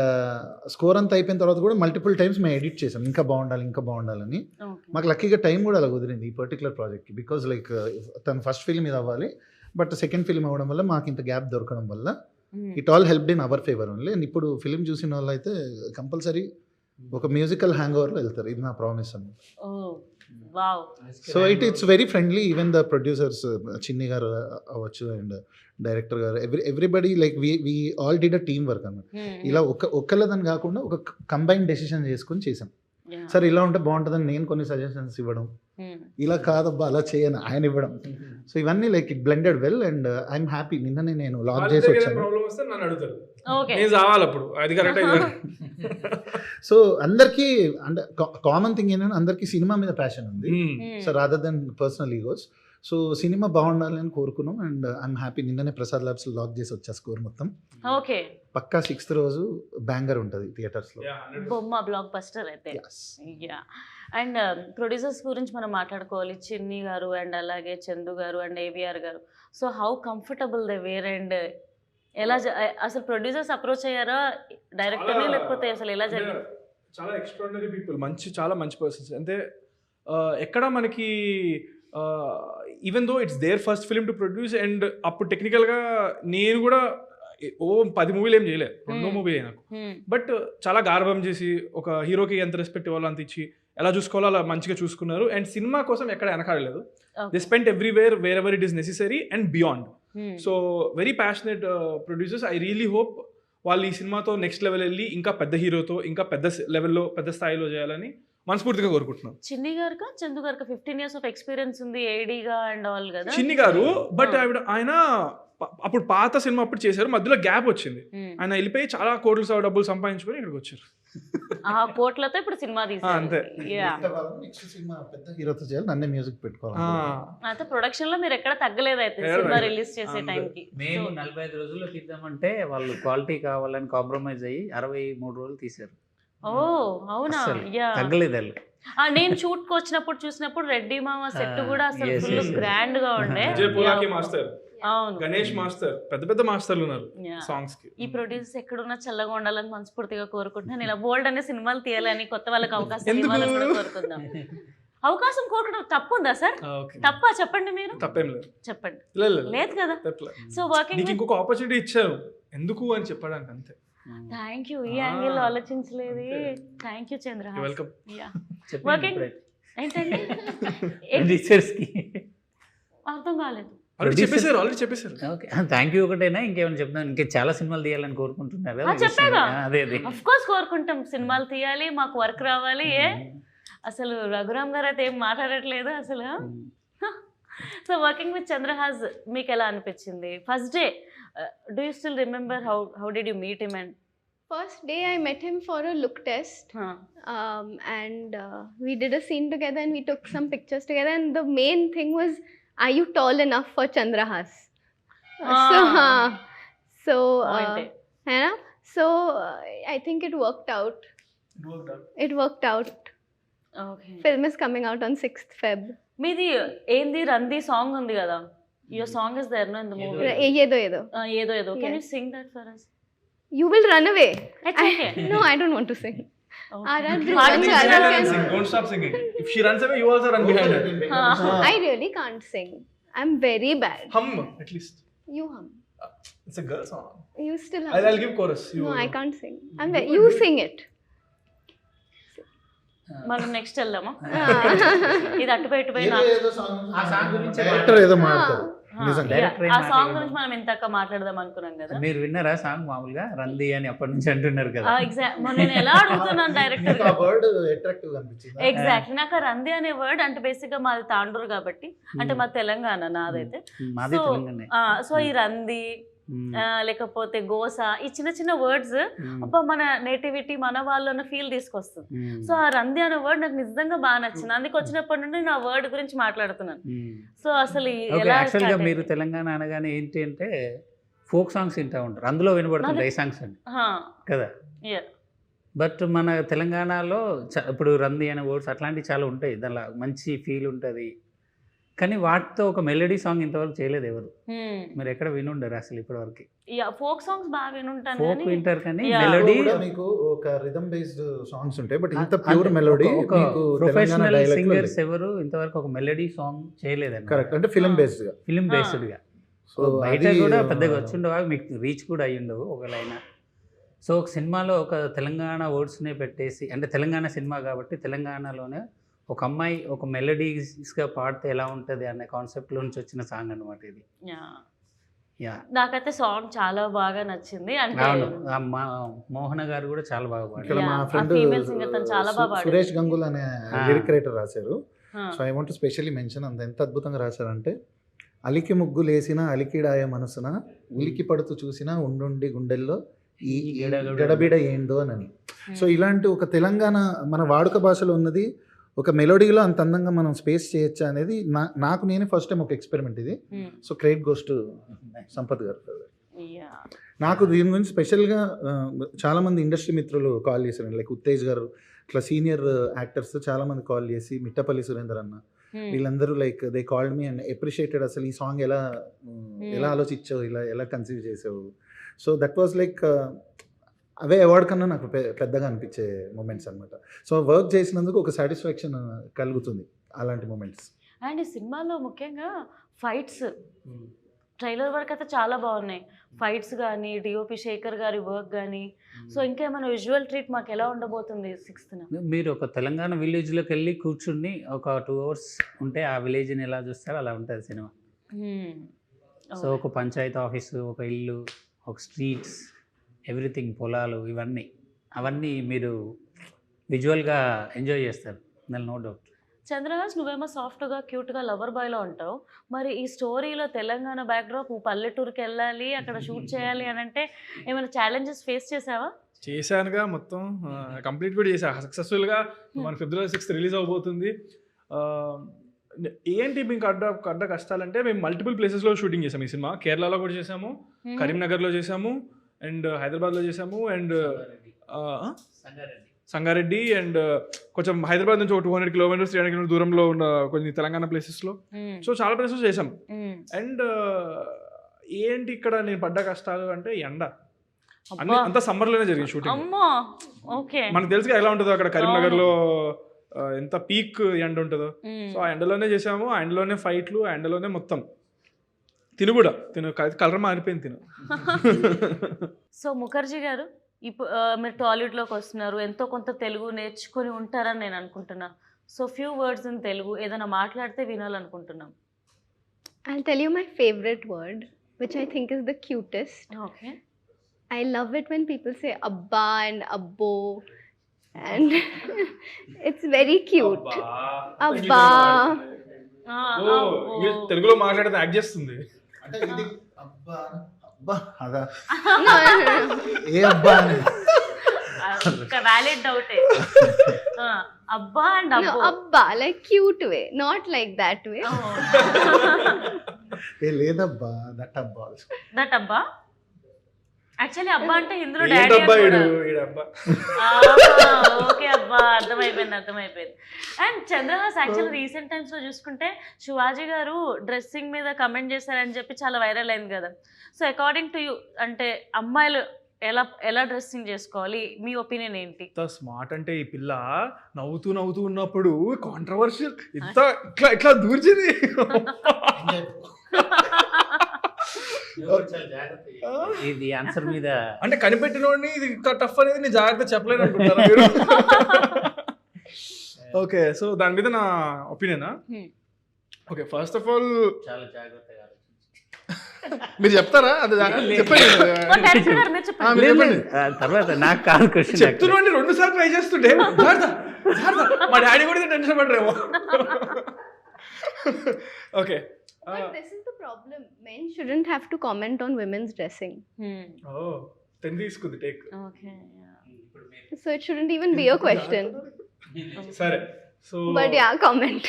స్కోర్ అంతా అయిపోయిన తర్వాత కూడా మల్టిపుల్ టైమ్స్ మేము ఎడిట్ చేసాం, ఇంకా బాగుండాలని. మాకు లక్కీగా టైం కూడా అలా కుదిరింది ఈ పర్టికులర్ ప్రాజెక్ట్కి, బికాజ్ లైక్ తన ఫస్ట్ ఫిల్మ్ ఇది అవ్వాలి, బట్ సెకండ్ ఫిల్మ్ అవ్వడం వల్ల మాకు ఇంత గ్యాప్ దొరకడం వల్ల it all helped in our favour only. And ఇప్పుడు ఫిల్మ్ చూసిన వాళ్ళు అయితే కంపల్సరీ ఒక మ్యూజికల్ హ్యాంగ్ ఓవర్లో వెళ్తారు, ఇది నా ప్రామిస్ అన్నమాట. So it's very friendly. Even the producers Chinni గారు అవ్వచ్చు అండ్ డైరెక్టర్ గారు, everybody like we all did a team work అన్నమాట. ఇలా ఒక్కళ్ళదని కాకుండా ఒక కంబైన్ డెసిషన్ చేసుకొని చేసాం. సార్ ఇలా ఉంటే బాగుంటుందని నేను కొన్ని సజెషన్స్ ఇవ్వడం, ఇలా కాదబ్బా అలా చేయను ఆయన ఇవ్వడం. సో ఇవన్నీ like it blended well and I'm happy. నిన్ననే నేను లాక్ చేసి వచ్చాను. సో అందరికీ అంటే కామన్ థింగ్ ఏంటంటే అందరికీ సినిమా మీద ప్యాషన్ ఉంది, so rather than personal egos. So cinema బాగుండాలి అని కోరుకున్నాం అండ్ ఐఎమ్ హ్యాపీ. నిన్ననే ప్రసాద్ ల్యాబ్స్ లాక్ చేసి వచ్చా స్కోర్ మొత్తం. ఓకే, పక్కా 6th రోజు బ్యాంగర్ ఉంటుంది థియేటర్స్లో, బొమ్మ బ్లాక్ బస్టర్ అయితే. అండ్ ప్రొడ్యూసర్స్ గురించి మనం మాట్లాడుకోవాలి, చిన్ని గారు అండ్ అలాగే చందు గారు అండ్ ఏవిఆర్ గారు. So how comfortable they were and ఎలా అసలు ప్రొడ్యూసర్స్ అప్రోచ్ అయ్యారా డైరెక్టర్ని, లేకపోతే అసలు ఎలా జరిగింది? చాలా ఎక్స్ట్రాడినరీ పీపుల్, చాలా మంచి పర్సన్స్. అంటే ఎక్కడ మనకి even though it's their first film to produce, and అప్పుడు టెక్నికల్గా నేను కూడా 10 మూవీలు ఏం చేయలేదు, 2 మూవీ నాకు. బట్ చాలా గార్భం చేసి ఒక హీరోకి ఎంత రెస్పెక్ట్ ఇవ్వాలో అంత ఇచ్చి ఎలా చూసుకోవాలో అలా మంచిగా చూసుకున్నారు. అండ్ సినిమా కోసం ఎక్కడ వెనకాడలేదు. They spent everywhere wherever it is necessary and beyond. So very passionate producers. I really hope వాళ్ళు ఈ సినిమాతో నెక్స్ట్ లెవెల్ వెళ్ళి ఇంకా పెద్ద హీరోతో ఇంకా పెద్ద లెవెల్లో పెద్ద స్థాయిలో చేయాలని మనస్ఫూర్తిగా కోరుకుంటున్నాం. చిన్ని గారు చందు గారు 15 years ఆఫ్ ఎక్స్పీరియన్స్ ఉంది ఏడీగా అండ్ ఆల్ కదా. చిన్ని గారు బట్ ఆయన అప్పుడు పాత సినిమా అప్పుడు చేశారు, మధ్యలో గ్యాప్ వచ్చింది. ఆయన వెళ్ళిపోయి చాలా కోట్లు డబ్బులు సంపాదించుకొని ఇక్కడికి వచ్చారు. ఆ కోట్లతో ఇప్పుడు సినిమా తీశారు. అంతే. నెక్స్ట్ సినిమా పెద్ద హీరోతో చేయాలి, నన్నే మ్యూజిక్ పెట్టుకోవాలి. అయితే ప్రొడక్షన్ లో మీరు ఎక్కడ తగ్గలేదు అయితే సినిమా రిలీజ్ చేసే టైంకి. మేము 45 రోజుల్లో తీద్దామంటే వాళ్ళు క్వాలిటీ కావాలని కాంప్రమైజ్ అయ్యి 63 రోజులు తీశారు. ఓ అవునా? అసలు యా తగ్గలేదు వాళ్ళు. నేను షూట్ కి వచ్చినప్పుడు చూసినప్పుడు రెడ్డి మామ సెట్ కూడా అసలు yes, ఫుల్ yes. గ్రాండ్ గా ఉండే. విజయ్ పోలాకి మాస్టర్, అవును. గణేష్ మాస్టర్, పెద్ద పెద్ద మాస్టర్లు ఉన్నారు Yeah. సాంగ్స్ కి. ఈ ప్రొడ్యూసర్స్ ఎక్కడున్నా చల్లగా ఉండాలని మనస్ఫూర్తిగా కోరుకుంటున్నాను. ఇలా బోల్డ్ అనే సినిమాలు తీయాలని, కొత్త వాళ్ళకి అవకాశం ఎందుకు? ఇవ్వాలని కూడా కోరుకుందాం. అవకాశం కోరుకోవడం తప్పు ఉందా సార్? ఓకే, తప్పా చెప్పండి, మీరు తప్పేం లేదు. చెప్పండి. లేదు లేదు కదా. తప్పలే. సో వర్కింగ్ నీకు ఇంకొక ఆపర్చునిటీ ఇచ్చారు ఎందుకు అని చెప్పడానికి, అంతే. Thank you. ఈ యాంగిల్ ఆలోచించలేదు. Thank you Chandrahas. వెల్కమ్. చెప్పండి Working- ఇప్పుడే. ఏంటండి? Producers కి. అర్థం కాలేదు. ఆల్రెడీ చెప్పేశారు. ఓకే, థ్యాంక్ యూ ఒకటేనా, ఇంకేమైనా చెప్తాను? ఇంకా చాలా సినిమాలు తీయాలని కోరుకుంటున్నారు కదా. చెప్పాగా. అదే అఫ్ కోర్స్ కోరుకుంటాం, సినిమాలు తీయాలి, మాకు వర్క్ రావాలి. అసలు రఘురామ్ గారు అయితే ఏం మాట్లాడట్లేదు అసలు. సో వర్కింగ్ విత్ చంద్రహాస్ మీకు ఎలా అనిపించింది? First day, do you still remember how did you meet him? And First day I met him for a look test, and we did a scene together and we took some pictures together, and the main thing was, are you tall enough for Chandrahas? So yeah, so I think it worked out. It worked out. Okay. Film is coming out on 6th Feb. మీది ఏంది రంది song ఉంది కదా, your song is there no in the movie. Yedo. ఏదో ఏదో, can you Yes. Sing that for us? You will run away. It's okay. No, I don't want to sing. Okay. Don't stop singing. If she runs away, you also run behind her. I really can't sing. I'm very bad. Hum at least. You hum. It's a girl song. You still hum. I'll give chorus. No, I can't sing. You sing it. మనం next వెళ్దామా? ఇది అటుపై ఇటుపై ఆ song గురించి director ఏదో మాట్లాడతారు నిజంగా. Director ఏం ఆ సాంగ్ మాట్లాడలేదు. గురించి మనం ఇంతక మాట్లాడదాం అనుకున్నాం కదా. మీరు విన్నారా సాంగ్? మామూలుగా రంది అని అప్పటి నుంచి అంటున్నారు కదా. నేను ఎలా అడుగుతున్నాను డైరెక్టర్. ఆ వర్డ్ అట్రాక్టివ్ అనిపించింది. ఎగ్జాక్ట్లీ, నాకు ఆ రంది అనే వర్డ్ అంటే బేసిక్ గా మాది తాండూరు కాబట్టి, అంటే మా తెలంగాణ నాదైతే. మాది So, తెలంగాణ. సో ఈ రంది లేకపోతే గోస, ఈ చిన్న చిన్న వర్డ్స్ అబ్బా మన నేటివిటీ, మన వాళ్ళన్న ఫీల్ తీసుకొస్తుంది. సో ఆ రంది అనే వర్డ్ నాకు నిజంగా బాగా నచ్చింది. అందుకు వచ్చినప్పటి నుండి నా వర్డ్ గురించి మాట్లాడుతున్నాను. సో అసలు ఎలా యాక్చువల్గా మీరు తెలంగాణ అనగానే ఏంటి అంటే ఫోక్ సాంగ్స్ వింటూ ఉంటారు, అందులో వినబడుతుంటాయి ఈ సాంగ్స్ అండి కదా. బట్ మన తెలంగాణలో ఇప్పుడు రంది అనే వర్డ్స్ అట్లాంటివి చాలా ఉంటాయి, దానిలో మంచి ఫీల్ ఉంటుంది. కానీ వాటితో ఒక మెలోడీ సాంగ్ ఇంతవరకు చేయలేదు ఎవరు. మీరు ఎక్కడ వినుండరు అసలు ఇప్పటివరకు. ఫోక్ సాంగ్స్ బాగా వినుంటాను, ఫోక్ వింటారు కానీ Yeah. మెలోడీ మీకు ఒక రిథమ్ బేస్డ్ సాంగ్స్ ఉంటాయి, బట్ ఇంత ప్యూర్ మెలోడీ ఒక ప్రొఫెషనల్ సింగర్స్ ఎవరు ఇంతవరకు ఒక మెలోడీ సాంగ్ చేయలేదండి. కరెక్ట్, అంటే ఫిల్మ్ బేస్డ్ గా. ఫిల్మ్ బేస్డ్ గా. సో బయట కూడా పెద్దగా వచ్చిండవు, మీకు రీచ్ కూడా అయ్యి ఉండవు ఒకవేళ. సో ఒక సినిమాలో ఒక తెలంగాణ వర్డ్స్నే పెట్టేసి, అంటే తెలంగాణ సినిమా కాబట్టి తెలంగాణలోనే ఒక అమ్మాయి ఒక మెలోడీస్గా పాడితే ఎలా ఉంటుంది అనే కాన్సెప్ట్లో నుంచి వచ్చిన సాంగ్ అనమాట ఇది. యా, నాకైతే సాంగ్ చాలా బాగా నచ్చింది. అంటే అవును, మోహన గారు కూడా చాలా బాగా ఇక్కడ పాడారు. మా Yeah, ఫ్రెండ్ ఆ female singer తను చాలా బాగా పాడారు. సురేష్ గంగుల్ అనే Ah. లిరిక్ రైటర్ రాశారు. So I want specially mention, అంత ఎంత అద్భుతంగా రాశారంటే, అలికి ముగ్గులేసిన అలికిడాయ మనసున ఉలికి పడుతూ చూసిన ఉండుండి గుండెల్లో ఈ గడబిడ ఏందో అని. సో ఇలాంటి ఒక తెలంగాణ మన వాడుక భాషలో ఉన్నది ఒక మెలోడీలో అంత అందంగా మనం స్పేస్ చేయొచ్చా అనేది నాకు నేనే ఫస్ట్ టైం ఒక ఎక్స్పెరిమెంట్ ఇది. So credit goes to Sampath గారు. నాకు దీని గురించి స్పెషల్గా చాలామంది ఇండస్ట్రీ మిత్రులు కాల్ చేశారు, లైక్ ఉత్తేజ్ గారు, ఇట్లా సీనియర్ యాక్టర్స్ చాలామంది కాల్ చేసి, మిట్టపల్లి సురేందర్ అన్న, వీళ్ళందరూ like they called me and appreciated. అసలు ఈ సాంగ్ ఎలా ఆలోచించావు, ఎలా కన్సీవ్ చేసావు. So that was like away award కన్నా నాకు పెద్దగా అనిపించే మూమెంట్స్ అనమాట. సో వర్క్ చేసినందుకు ఒక సాటిస్ఫాక్షన్ కలుగుతుంది అలాంటి మూమెంట్స్. అండ్ ఈ సినిమాలో ముఖ్యంగా ఫైట్స్, ట్రైలర్ వరకు అయితే చాలా బాగున్నాయి. ఫైట్స్ కానీ, డిఓపి శేఖర్ గారి వర్క్ కానీ. సో ఇంకేమైనా విజువల్ ట్రీట్ మాకు ఎలా ఉండబోతుంది 6th? మీరు ఒక తెలంగాణ విలేజ్లోకి వెళ్ళి కూర్చుని ఒక 2 hours ఉంటే ఆ విలేజ్ని ఎలా చూస్తారో అలా ఉంటుంది సినిమా. సో ఒక పంచాయతీ ఆఫీసు, ఒక ఇల్లు, ఒక స్ట్రీట్స్, ఎవ్రీథింగ్, పొలాలు, అవన్నీ మీరు విజువల్గా ఎంజాయ్ చేస్తారు, దాని నో డౌట్. చంద్రహాస్, నువ్వేమో సాఫ్ట్గా క్యూట్గా లవర్ బాయ్లో ఉంటావు. మరి ఈ స్టోరీలో తెలంగాణ బ్యాక్డ్రాప్, పల్లెటూరుకి వెళ్ళాలి, అక్కడ షూట్ చేయాలి అని అంటే ఏమైనా ఛాలెంజెస్ ఫేస్ చేసావా? చేశానుగా, మొత్తం కంప్లీట్ కూడా చేశా సక్సెస్ఫుల్గా. మన February 6th రిలీజ్ అవబోతుంది. ఏంటి మీకు అడ్డ కష్టాలంటే, మేము మల్టిపుల్ ప్లేసెస్లో షూటింగ్ చేసాము ఈ సినిమా. కేరళలో కూడా చేసాము, కరీంనగర్లో చేసాము, అండ్ హైదరాబాద్లో చేసాము, అండ్ సంగారెడ్డి అండ్ కొంచెం హైదరాబాద్ నుంచి ఒక 200 కిలోమీటర్స్ 300 కిలోమీటర్స్ దూరంలో ఉన్న కొన్ని తెలంగాణ ప్లేసెస్లో. సో చాలా ప్లేసెస్ చేసాం. అండ్ ఏంటి ఇక్కడ నేను పడ్డ కష్టాలు అంటే ఎండ. అన్ని అంతా సమ్మర్లోనే జరిగింది షూటింగ్. మనకు తెలుసు ఎలా ఉంటుందో అక్కడ కరీంనగర్లో ఎంత పీక్ ఎండ ఉంటుందో. సో ఆ ఎండలోనే చేసాము, ఆ ఎండలోనే ఫైట్లు, ఆ ఎండలోనే మొత్తం. తిను కూడా కలర్ మారిపోయింది తిను. సో ముఖర్జీ గారు, ఇప్పుడు మీరు టాలీవుడ్లోకి వస్తున్నారు, ఎంతో కొంత తెలుగు నేర్చుకొని ఉంటారని నేను అనుకుంటున్నా. So few words in Telugu ఏదైనా మాట్లాడితే వినాలనుకుంటున్నాం. I'll tell you my favorite word, which I think is the cutest. Okay. I love it when people say abba and abbo, and it's very cute. Abba. తెలుగులో మాట్లాడితే act చేస్తుంది. అంటే ఇది అబ్బా అబ్బా అదా No, no, no. ఏ అబ్బా అని వ్యాలిడ్ డౌటే. అబ్బా అండ్ No, అబ్బో. abba, like cute way, not like that way. ఏ లేదబ్బా దట్ అబ్బా. దట్ అబ్బా. యాక్చువల్లీ అబ్బా అంటే హిందీలో ఏంటబ్బా డాడీ. ఈడబ్బా. ఓకే అబ్బా, అర్థమైపోయింది. And Chandrahas actually recent times లో చూసుకుంటే శివాజీ గారు డ్రెస్సింగ్ మీద కమెంట్ చేశారని చెప్పి చాలా వైరల్ అయింది కదా. సో అకార్డింగ్ టు యూ, అంటే అమ్మాయిలు ఎలా డ్రెస్సింగ్ చేసుకోవాలి, మీ ఒపీనియన్ ఏంటి? ఇంత స్మార్ట్ అంటే ఈ పిల్ల నవ్వుతూ ఉన్నప్పుడు కాంట్రవర్షియల్ ఇంత ఇట్లా దూర్చింది. ఇది ఆన్సర్ మీద అంటే కనిపెట్టినోడిని ఇది ఇంత టఫ్ అనేది నేను జాగ్రత్త చెప్పలేను అనుకుంటారా మీరు? ఓకే, సో దాని మీద నా ఒపీనియనా? ఓకే, ఫస్ట్ ఆఫ్ ఆల్ చాలా జాగ్రత్తగా మీరు చెప్తారా? అది చెప్పండి. డైరెక్టర్ గారు మీరు చెప్పండి. మీరు చెప్పండి. తర్వాత నాకు కాదు క్వశ్చన్. చెప్తున్నాండి 2 సార్లు ట్రై చేస్తుంటే మా డాడీ కూడా టెన్షన్ పడరేమో. Okay. But this is the problem. Men shouldn't have to comment on women's dressing. తీసుకుంది take. Okay. So it shouldn't even be a question. సరే, so But yeah, comment.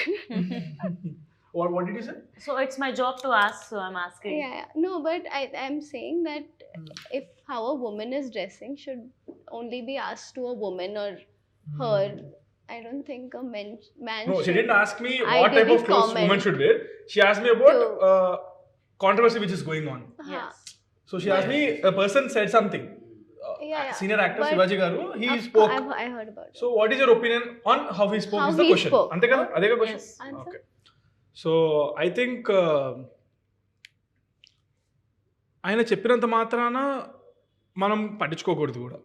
what did you say? So it's my job to ask, so I'm asking. Yeah. No, but I'm saying that if how a woman is dressing should only be asked to a woman or her. I don't think a man No, she should. didn't ask me what Ideally type of clothes comment. women should wear. She asked me about controversy which is going on. Yes. So she asked me, a person said something. Yeah. Senior actor But Shivaji Garu, he Of spoke. I heard about it. So what is your opinion on how he spoke How is the he question. spoke. Ante kada? Ade ka question? Yes. Answer? Okay. So I think ఆయన చెప్పినంత మాత్రాన మనం పట్టించుకోకూడదు కూడా.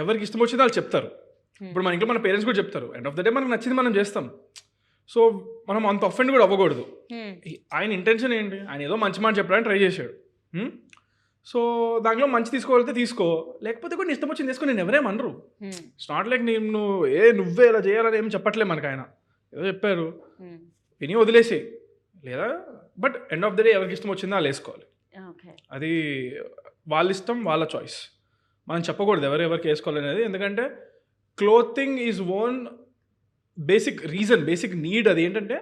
ఎవరికి ఇష్టం వచ్చిందో వాళ్ళు చెప్తారు. ఇప్పుడు మన ఇంట్లో మన పేరెంట్స్ కూడా చెప్తారు. ఎండ్ ఆఫ్ ద డే మనకు నచ్చింది మనం చేస్తాం. సో మనం అంత అఫెండ్ కూడా అవ్వకూడదు. ఆయన ఇంటెన్షన్ ఏంటి? ఆయన ఏదో మంచి మాట చెప్పడానికి ట్రై చేశాడు. సో దాంట్లో మంచి తీసుకోవాలంటే తీసుకో, లేకపోతే కూడా ఇష్టం వచ్చింది తీసుకో. నేను ఎవరేమనరు. ఇట్స్ నాట్ లైక్ నువ్వే ఇలా చేయాలని ఏం చెప్పట్లే మనకు. ఆయన ఏదో చెప్పారు, విని వదిలేసి లేదా. But end of the day ఎవరికి ఇష్టం వచ్చిందో వాళ్ళు వేసుకోవాలి. అది వాళ్ళ ఇష్టం, వాళ్ళ చాయిస్. మనం చెప్పకూడదు ఎవరికి వేసుకోవాలి అనేది. ఎందుకంటే clothing is own basic reason, basic need. అది ఏంటంటే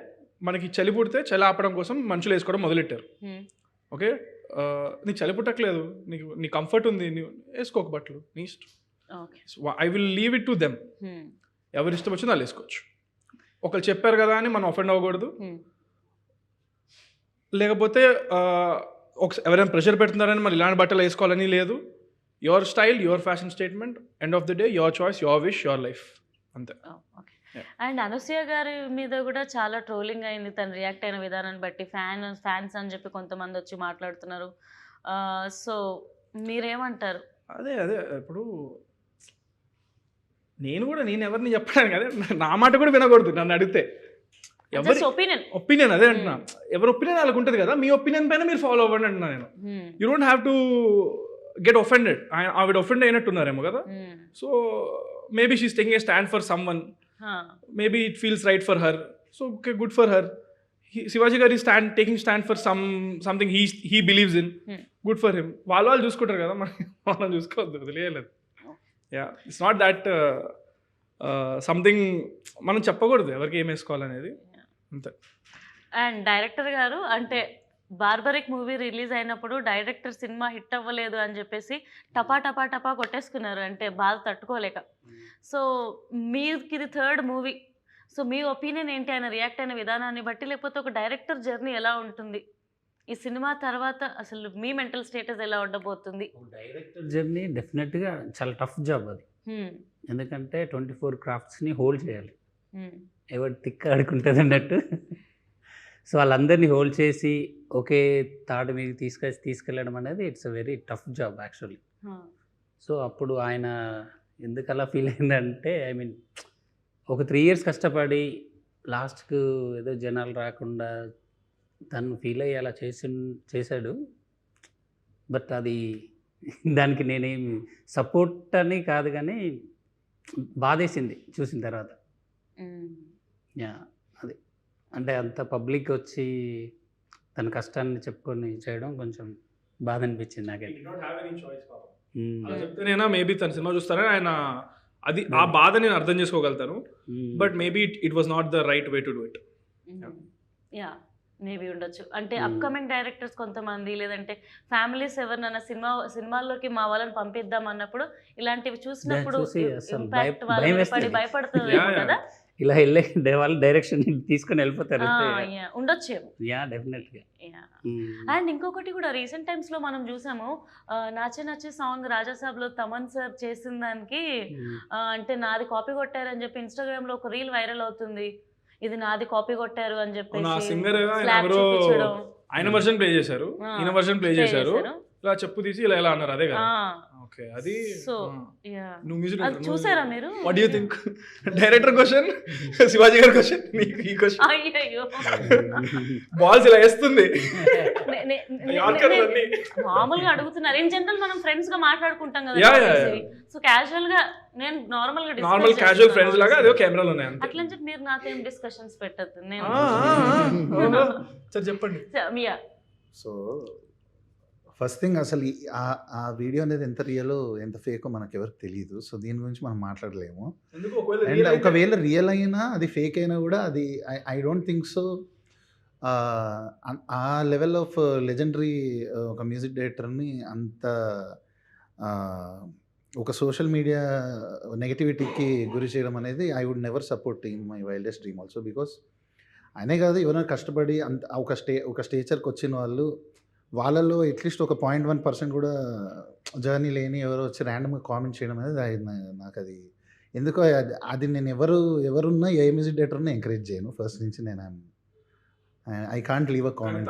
మనకి చలి పుడితే చలి ఆపడం కోసం మనుషులు వేసుకోవడం మొదలెట్టారు. ఓకే, నీకు చలి పుట్టట్లేదు, నీ కంఫర్ట్ ఉంది, నీవు వేసుకోక బట్టలు నీ ఇష్టం. I will leave it to them. ఎవరి ఇష్టం వచ్చిందో వాళ్ళు వేసుకోవచ్చు. ఒకళ్ళు చెప్పారు కదా అని మనం అఫెండ్ అవ్వకూడదు. లేకపోతే ఎవరైనా ప్రెషర్ పెడుతున్నారని మరి ఇలాంటి బట్టలు వేసుకోవాలని లేదు. Your style, your fashion statement, end of the day your choice, your wish, your life, అంతే. అండ్ అనసూయ గారి మీద కూడా చాలా ట్రోలింగ్ అయింది తను రియాక్ట్ అయిన విధానాన్ని బట్టి. ఫ్యాన్స్ అని చెప్పి కొంతమంది వచ్చి మాట్లాడుతున్నారు. సో మీరేమంటారు? అదే ఇప్పుడు నేను ఎవరిని చెప్పడానికి, అదే నా మాట కూడా వినకూడదు నన్ను అడిగితే. ఎవరి ఒపీనియన్ అదే అంటున్నా. ఎవరి ఒపీనియన్ వాళ్ళకు ఉంటుంది కదా. మీ ఒపీనియన్ పైన మీరు ఫాలో అవ్వండి అంటున్నా నేను. You don't have to get offended. ఆవిడ ఒఫెండ్ అయినట్టున్నారేమో కదా. So maybe she's taking a stand for some one. Maybe it feels right for her. So okay, good for her. Shivaji Garu is taking stand for something he believes in. Good for him. వాళ్ళు చూసుకుంటారు కదా, మనం చూసుకోవద్దు, వదిలేయలేదు. Yeah, it's not that something మనం చెప్పకూడదు ఎవరికి ఏం వేసుకోవాలనేది, అంతే. అండ్ డైరెక్టర్ గారు అంటే బార్బరిక్ మూవీ రిలీజ్ అయినప్పుడు డైరెక్టర్ సినిమా హిట్ అవ్వలేదు అని చెప్పేసి టపా కొట్టేసుకున్నారు, అంటే బాధ తట్టుకోలేక. సో మీకు ఇది థర్డ్ మూవీ, సో మీ ఒపీనియన్ ఏంటి ఆయన రియాక్ట్ అయిన విధానాన్ని బట్టి, లేకపోతే ఒక డైరెక్టర్ జర్నీ ఎలా ఉంటుంది ఈ సినిమా తర్వాత, అసలు మీ మెంటల్ స్టేటస్ ఎలా ఉండబోతుంది? డైరెక్టర్ జర్నీ డెఫినెట్గా చాలా టఫ్ జాబ్ అది. ఎందుకంటే 24 క్రాఫ్ట్స్ని హోల్డ్ చేయాలి, ఎవరు తిక్క ఆడుకుంటుంది అన్నట్టు. సో వాళ్ళందరినీ హోల్డ్ చేసి ఒకే తాడు మీద తీసుకెళ్ళడం అనేది it's a very tough job actually. So అప్పుడు ఆయన ఎందుకు అలా ఫీల్ అయిందంటే, ఐ మీన్ ఒక 3 years కష్టపడి లాస్ట్కు ఏదో జనాలు రాకుండా తను ఫీల్ అయ్యి అలా చేశాడు. బట్ అది దానికి నేనేమి సపోర్ట్ అని కాదు, కానీ బాధేసింది చూసిన తర్వాత. యా, అది అంటే అంత పబ్లిక్ వచ్చి తన కష్టాన్ని చెప్పుకొని చేయడం కొంచెం బాధ అనిపించింది నాకైతే. అలా చెప్తేనేనా మేబీ తన సినిమా చూస్తారని ఆయన, అది ఆ బాధ నేను అర్థం చేసుకోగలుగుతాను. But maybe it was not the right way to do it. Yeah, maybe ఉండొచ్చు. అంటే అప్కమింగ్ డైరెక్టర్స్ కొంతమంది, లేదంటే ఫ్యామిలీస్ ఎవరినైనా సినిమాల్లోకి మా వాళ్ళని పంపిద్దాం అన్నప్పుడు ఇలాంటివి చూసినప్పుడు ఇంపాక్ట్ వాళ్ళు పడి భయపడుతుంది కదా, ఇలా వెళ్ళే వాళ్ళు డైరెక్షన్ తీసుకొని వెళ్ళిపోతారు. ఉండొచ్చు. యా, డెఫినెట్గా. అండ్ ఇంకొకటి కూడా రీసెంట్ టైమ్స్ లో మనం చూసాము, నచ్చే నచ్చే సాంగ్ రాజాసాబ్లో తమన్ సార్ చేసిన దానికి అంటే నాది కాపీ కొట్టారని చెప్పి ఇన్స్టాగ్రామ్ లో ఒక రీల్ వైరల్ అవుతుంది. ఇది నాది కాపీ కొట్టారు అని చెప్పేసి ఆయన వర్షన్ ప్లే చేశారు, ఈయన వర్షన్ ప్లే చేశారు, ఇలా చెప్పు తీసి ఇలా ఎలా అన్నారు. అదే కదా. ఓకే, అది సో నువ్వు మ్యూజిక్ చూసారా మీరు? What do you think? Director question, Shivaji గారి క్వశ్చన్, నీకు ఈ క్వశ్చన్. అయ్యో, బాల్స్ ఇలా వేస్తుంది. మామూలుగా అడుగుతున్నారు. ఇన్ జనరల్ మనం ఫ్రెండ్స్ గా మాట్లాడుకుంటాం కదా, సో క్యాజువల్ గా నేను నార్మల్ క్యాజువల్ ఫ్రెండ్స్ లాగా అదే కెమెరాలు ఉన్నాయి అంతే. అట్లా చెప్పి మీరు నాతో ఏం డిస్కషన్స్ పెట్టద్దు. నేను సరే చెప్పండి. సో ఫస్ట్ థింగ్, అసలు ఆ వీడియో అనేది ఎంత రియలో ఎంత ఫేకో మనకు ఎవరికి తెలియదు. సో దీని గురించి మనం మాట్లాడలేము. అండ్ ఒకవేళ రియల్ అయినా అది ఫేక్ అయినా కూడా అది ఐ డోంట్ థింక్ సో. ఆ లెవెల్ ఆఫ్ లెజెండరీ ఒక మ్యూజిక్ డైరెక్టర్ని అంత ఒక సోషల్ మీడియా నెగటివిటీకి గురి చేయడం అనేది I would never support in my wildest dream also. Because ఆయనే కాదు, ఎవరైనా కష్టపడి అంత ఒక స్టేచర్కి వచ్చిన వాళ్ళు, వాళ్ళలో అట్లీస్ట్ ఒక 0.1% కూడా జర్నీ లేని ఎవరో వచ్చి ర్యాండమ్గా కామెంట్ చేయడం అనేది నాకు అది ఎందుకో అది నేను ఎవరున్నా ఏ మ్యూజిక్ డైరెక్టర్ని ఎంకరేజ్ చేయను ఫస్ట్ నుంచి. నేను I can't leave a comment.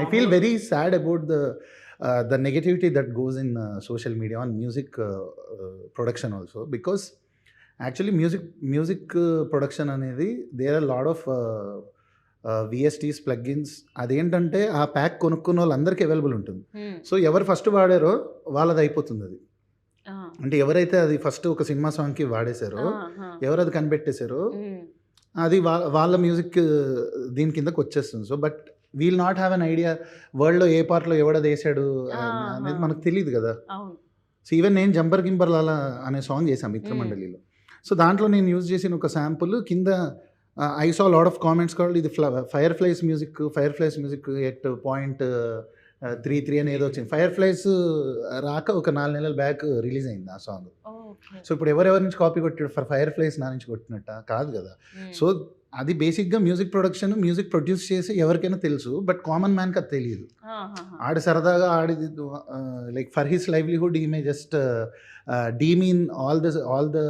I feel very sad about the negativity that goes in social media on music production also. Because actually music production అనేది there are lot of VSTs, plugins. అదేంటంటే ఆ pack కొనుక్కున్న వాళ్ళందరికీ available ఉంటుంది. So ఎవరు first వాడారో వాళ్ళది అయిపోతుంది. అది అంటే ఎవరైతే అది ఫస్ట్ ఒక సినిమా సాంగ్కి వాడేశారో, ఎవరు అది కనిపెట్టేశారో, అది వాళ్ళ మ్యూజిక్ దీని కిందకి వచ్చేస్తుంది. So but we'll not have an idea వరల్డ్లో ఏ పార్ట్లో ఎవడది వేసాడు అనేది మనకు తెలియదు కదా. సో ఈవెన్ నేను జంబర్ గింబర్ లాలా అనే సాంగ్ చేశాను మిత్రమండలిలో. సో దాంట్లో నేను యూజ్ చేసిన ఒక శాంపుల్ కింద I saw a lot of comments called ఇది Fireflies music at 0.33 అని ఏదో వచ్చింది. Fireflies రాక ఒక 4 నెలల బ్యాక్ రిలీజ్ అయింది ఆ సాంగ్. సో ఇప్పుడు ఎవరెవరి నుంచి కాపీ కొట్టాడు? Fireflies నా నుంచి కొట్టినట్ట కాదు కదా. సో అది బేసిక్గా మ్యూజిక్ ప్రొడ్యూస్ చేసి ఎవరికైనా తెలుసు, బట్ కామన్ మ్యాన్కి అది తెలియదు. ఆడి సరదాగా ఆడిది like for his livelihood he may just demean all the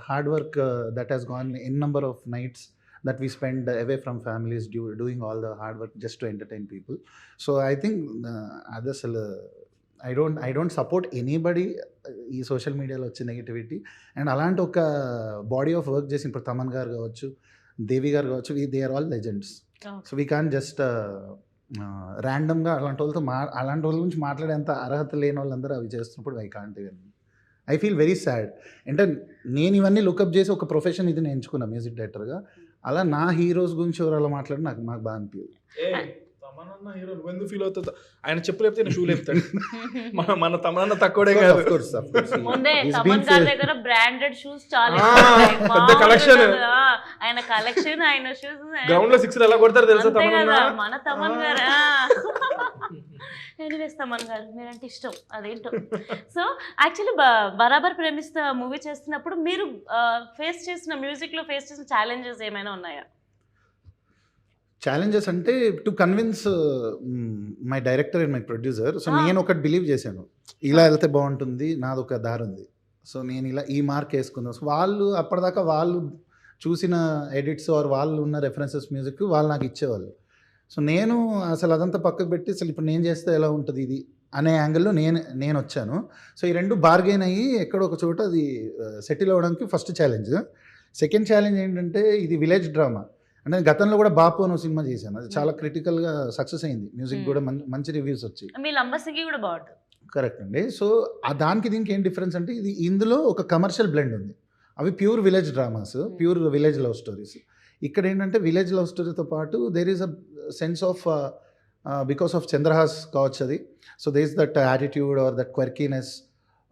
hard work that has gone n number of nights that we spend away from families doing all the hard work just to entertain people. So I think others I don't support anybody ఈ social మీడియాలో వచ్చే negativity. And అలాంటి ఒక body of work చేసి ఇప్పుడు తమన్ గారు కావచ్చు, దేవి గారు కావచ్చు, they are all legends. So we can just ర్యాండమ్గా అలాంటి వాళ్ళ గురించి మాట్లాడేంత అర్హత లేని వాళ్ళందరూ అవి చేస్తున్నప్పుడు I can't even. I feel very sad. అంటే నేను ఇవన్నీ లుకప్ చేసి ఒక ప్రొఫెషన్ ఇది నేను ఎంచుకున్నా మ్యూజిక్ డైరెక్టర్గా. అలా నా హీరోస్ గురించి ఎవరు అలా మాట్లాడి నాకు బాగా అనిపించదు. ఎందుకు ఫీల్ అవుతుంది? ఆయన చెప్పు లేపితే షూ లేపుతాడు. మన తమన్నా తక్కువడే కాదు. తమన్ గారి దగ్గర బ్రాండెడ్ షూస్ చాలా కలెక్షన్. ఆయన కలెక్షన్, ఆయన షూస్ గ్రౌండ్ లో 6 ఎలా కొడతారు తెలుసా తమన్నా? మన తమన్ గారు ఎనీవేస్ తమన్ గారు మీరంటే ఇష్టం అదేంటో. సో యాక్చువల్లీ బరాబర్ ప్రేమిస్తా మూవీ చేస్తున్నప్పుడు మీరు ఫేస్ చేసిన మ్యూజిక్లో ఫేస్ చేసిన ఛాలెంజెస్ ఏమైనా ఉన్నాయా? ఛాలెంజెస్ అంటే to convince my director and my producer. So నేను ఒకటి బిలీవ్ చేశాను, ఇలా వెళ్తే బాగుంటుంది, నాది ఒక దారి ఉంది, సో నేను ఇలా ఈ మార్క్ వేసుకుందాం. సో వాళ్ళు అప్పటిదాకా వాళ్ళు చూసిన ఎడిట్స్ ఆర్ వాళ్ళు ఉన్న రెఫరెన్సెస్ మ్యూజిక్ వాళ్ళు నాకు ఇచ్చేవాళ్ళు. సో నేను అసలు అదంతా పక్కకు పెట్టి అసలు ఇప్పుడు నేను చేస్తే ఎలా ఉంటుంది ఇది అనే యాంగిల్లో నేను వచ్చాను. సో ఈ రెండు బార్గెన్ అయ్యి ఎక్కడో ఒక చోట అది సెటిల్ అవ్వడానికి ఫస్ట్ ఛాలెంజ్. సెకండ్ ఛాలెంజ్ ఏంటంటే ఇది విలేజ్ డ్రామా. అంటే గతంలో కూడా బాపు అని సినిమా చేశాను, అది చాలా క్రిటికల్గా సక్సెస్ అయింది, మ్యూజిక్ కూడా మంచి రివ్యూస్ వచ్చాయి. మీ లంబసింగి కూడా బాగుంటుంది. కరెక్ట్ అండి. సో దానికి దీనికి ఏం డిఫరెన్స్ అంటే ఇది ఇందులో ఒక కమర్షియల్ బ్లెండ్ ఉంది, అవి pure village dramas, pure village love stories. ఇక్కడ ఏంటంటే విలేజ్ లవ్ స్టోరీతో పాటు there is a sense of because of Chandrahas కావచ్చు అది. So there is that attitude or that quirkiness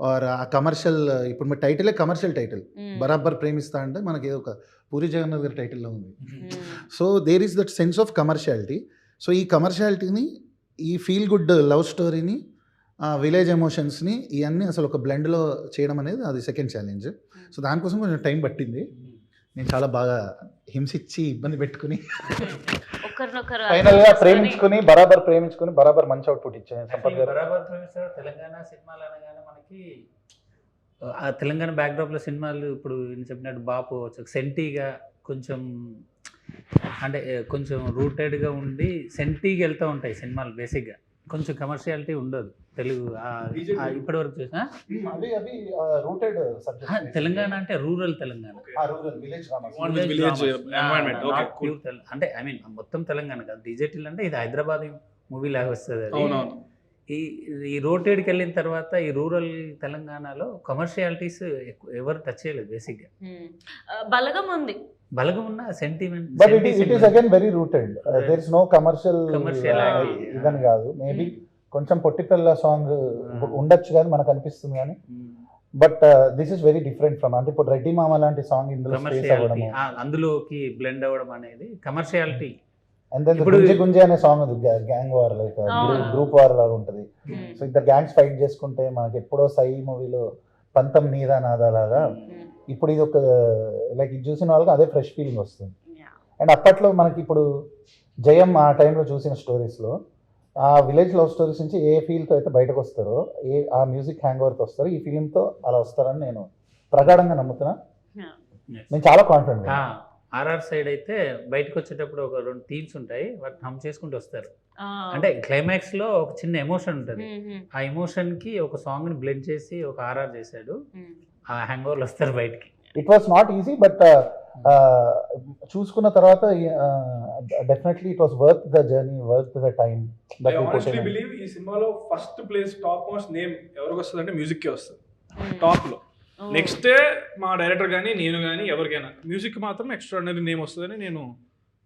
or ఆ కమర్షియల్. ఇప్పుడు మీ టైటిలే కమర్షియల్ టైటిల్, బరాబర్ ప్రేమిస్తా అంటే మనకి ఏదో ఒక పూరి జగన్నాథ్ గారి టైటిల్లో ఉంది. So there is that sense of commerciality. So ఈ కమర్షియాలిటీని, ఈ ఫీల్ గుడ్ లవ్ స్టోరీని, విలేజ్ ఎమోషన్స్ని ఇవన్నీ అసలు ఒక బ్లెండ్లో చేయడం అనేది అది సెకండ్ ఛాలెంజ్. సో దానికోసం కొంచెం టైం పట్టింది. నేను చాలా బాగా హింసించి ఇబ్బంది పెట్టుకుని ఒకరినొకరు ఫైనల్గా ప్రేమించుకుని బరాబర్ మంచి అవుట్పుట్ ఇచ్చాను. సంపత్ గారు బరాబర్ ప్రేమిస్తారు తెలంగాణ సినిమాలు అనగానే మనకి ఆ తెలంగాణ బ్యాక్డ్రాప్లో సినిమాలు ఇప్పుడు నేను చెప్పినట్టు బాపు సెంటీగా కొంచెం అంటే కొంచెం రూటెడ్గా ఉండి సెంటీగా వెళ్తూ ఉంటాయి సినిమాలు. బేసిక్గా కొంచెం కమర్షియాలిటీ ఉండదు తెలుగు ఇప్పటి వరకు చూసిన. తెలంగాణ అంటే రూరల్ తెలంగాణ, అంటే ఐ మీన్ మొత్తం తెలంగాణ కాదు. డిజిటల్ అంటే ఇది హైదరాబాద్ మూవీ లాగా వస్తుంది అది. ఈ రోటెడ్కి వెళ్ళిన తర్వాత ఈ రూరల్ తెలంగాణలో కమర్షియాలిటీస్ ఎవరు టచ్ చేయలేదు బేసిక్గా. బలగం ఉంది, బలగం ఉన్న sentiment, but it is again very rooted. There is no commercial ఇదని కాదు. మేబీ కొంచెం పొట్టిపిల్ల సాంగ్ ఉండొచ్చు కానీ మనకు అనిపిస్తుంది కానీ, but this is very different from, అంటే ఇప్పుడు రెడ్డి మామ లాంటి సాంగ్ ఇందులో అందులోకి బ్లెండ్ అవ్వడం అనేది కమర్షియాలిటీ. అండ్ దెన్ గుంజే గుంజే అనే సాంగ్ ఉంది, gang war like group war లాగా ఉంటుంది. సో ఇద్దరు గ్యాంగ్స్ ఫైట్ చేసుకుంటే మనకి ఎప్పుడో సై మూవీలో పంతం నీదా నాదా లాగా ఇప్పుడు ఇది ఒక లైక్ ఇది చూసిన వాళ్ళకి అదే ఫ్రెష్ ఫీలింగ్ వస్తుంది. అండ్ అప్పట్లో మనకి ఇప్పుడు జయం ఆ టైంలో చూసిన స్టోరీస్లో ఆ విలేజ్ లవ్ స్టోరీస్ నుంచి ఏ ఫీల్తో అయితే బయటకు వస్తారో, ఆ మ్యూజిక్ హ్యాంగ్ ఓవర్తో వస్తారో, ఈ ఫీలింగ్తో అలా వస్తారని నేను ప్రగాఢంగా నమ్ముతున్నా. నేను చాలా కాన్ఫిడెంట్. ఆర్ఆర్ సైడ్ అయితే బయటకు వచ్చేటప్పుడు ఒక 2 థీమ్స్ ఉంటాయి, వాటిని హమ్ చేసుకుంటూ వస్తారు. అంటే క్లైమాక్స్ లో ఒక చిన్న ఎమోషన్ ఉంటుంది, ఆ ఎమోషన్ కి ఒక సాంగ్ ని బ్లెండ్ చేసి ఒక ఆర్ఆర్ చేశాడు, ఆ హ్యాంగ్ ఓవర్లు వస్తారు బయటికి. It was not easy, but చూసుకున్న తర్వాత definitely it was worth the journey, worth the time. I honestly believe ఈ సినిమాలో first place top most name ఎవరికి వస్తుంది అంటే మ్యూజిక్కే వస్తుంది టాప్ లో. నెక్స్ట్ మా డైరెక్టర్ కానీ నేను కానీ ఎవరికైనా మ్యూజిక్ మాత్రం ఎక్స్ట్రాడినరీ నేమ్ వస్తుందని నేను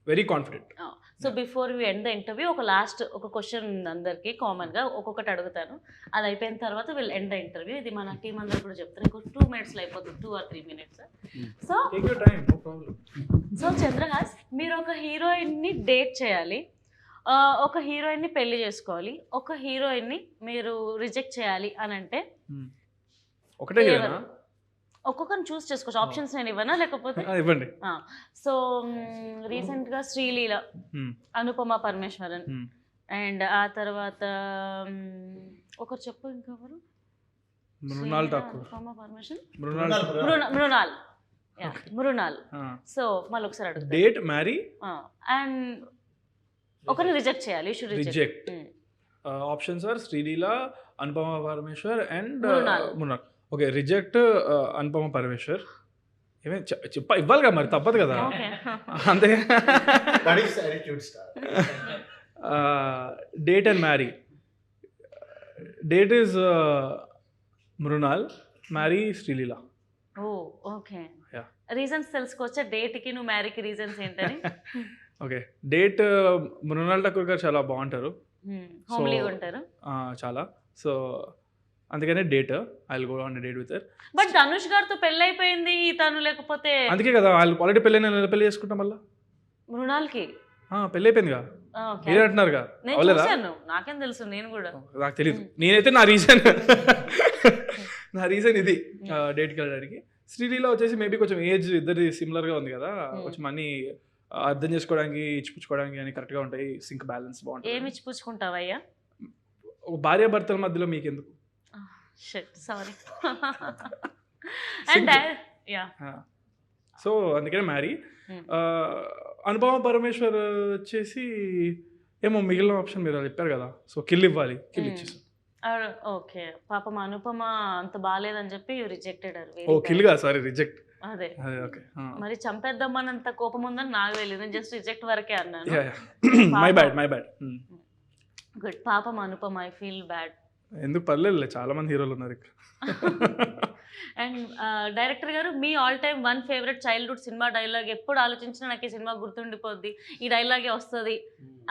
very confident. So before we end the interview ఒక క్వశ్చన్ ఉంది అందరికి కామన్గా, ఒక్కొక్కటి అడుగుతాను, అది అయిపోయిన తర్వాత వీళ్ళు ఎండ్ ద ఇంటర్వ్యూ. ఇది మన టీం అందరు కూడా చెప్తాను, ఇంకో 2 minutes అయిపోతుంది, 2 or 3 minutes. సో చంద్రహాస్, మీరు ఒక హీరోయిన్ని డేట్ చేయాలి, ఒక హీరోయిన్ని పెళ్లి చేసుకోవాలి, ఒక హీరోయిన్ని మీరు రిజెక్ట్ చేయాలి అని అంటే ఒకటే హీరోనా? ఒక్కొక్కరిని చూస్ చేసుకోవచ్చు, ఆప్షన్స్ నేను ఇవ్వనా లేకపోతే ఇవ్వండి. సో రీసెంట్గా శ్రీలీల, అనుపమ పరమేశ్వరన్, అండ్ ఆ తర్వాత ఒకరు చెప్పు ఇంకెవరు, మృణాల్ ఠాకూర్, అనుపమ పరమేశ్వరన్, మృణాల్. సో మళ్ళీ ఒకసారి అడుగుతా, డేట్ మ్యారీ అండ్ ఒకరిని రిజెక్ట్ చేయాలి, reject. Options are Sreeleela, Anupama Parameswar and Mrunal. Okay, reject Anupama Parameswar. ఏమే ఇవ్వాలి కదా మరి, తప్పదు కదా అంతే. Date and marry. Date is Mrunal, marry Sreeleela. Oh okay, reasons తెలుసుకోవచ్చా డేట్కి నువ్వు మ్యారీకి రీజన్స్ ఏంటని? ఓకే, డేట్ మృణాల్ ఠాకూర్ గారు చాలా బాగుంటారు, హోమ్లీగా ఉంటారు చాలా. సో అందుకనే date, I will go on date with her. But Dhanush గారితో పెళ్ళి అయిపోయింది తను, లేకపోతే అందుకే కదా వాళ్ళు ఆల్రెడీ పెళ్ళి చేసుకుంటాం. మళ్ళీ మృణాల్కి పెళ్ళి అయిపోయిందిగా, Okay. మీరే అంటున్నారుగా, నేను అవలేదా? చూశాను, నాకేం తెలుసు, నేను కూడా. నాకు తెలియదు. నేనైతే నా రీజన్ ఇది డేట్కి వెళ్ళడానికి. శ్రీలీల వచ్చేసి మేబీ కొంచెం ఏజ్ ఇద్దరి సిమిలర్గా ఉంది కదా, కొంచెం అన్ని అర్థం చేసుకోవడానికి ఇచ్చిపుచ్చుకోవడానికి అని కరెక్ట్గా ఉంటాయి, సింక్ బ్యాలెన్స్ బాగుంటుంది. ఏమి ఇచ్చిపుచ్చుకుంటావయ్యా? ఒక భార్య భర్తల మధ్యలో మీకు ఎందుకు? సారీ. అండ్ యా, సో అందుకనే మ్యారీ. అనుపమ పరమేశ్వర్ వచ్చేసి ఏమో మిగిలిన ఆప్షన్ మీరు చెప్పారు కదా, సో కిల్ ఇవ్వాలి, కిల్ ఇచ్చేసాం. ఓకే, పాపం అనుపమ అంత బాగాలేదని చెప్పి రిజెక్టెడ్. ఓ కిల్గా, సారీ రిజెక్ట్. అదే ఓకే. మరి చంపేద్దామన్నంత కోపం ఉందని నాకు తెలియదు, నేను జస్ట్ రిజెక్ట్ వరకే అన్నాను. My bad. గుడ్, పాపం అనుపమ, ఐ ఫీల్ బ్యాడ్. ఎందుకు పర్లేదులే, చాలా మంది హీరోలు ఉన్నారు ఇక్కడ. అండ్ డైరెక్టర్ గారు, మీ all time one favourite childhood cinema dialogue, ఎప్పుడు ఆలోచించినా నాకు ఈ సినిమా గుర్తుండిపోద్ది, ఈ డైలాగే వస్తుంది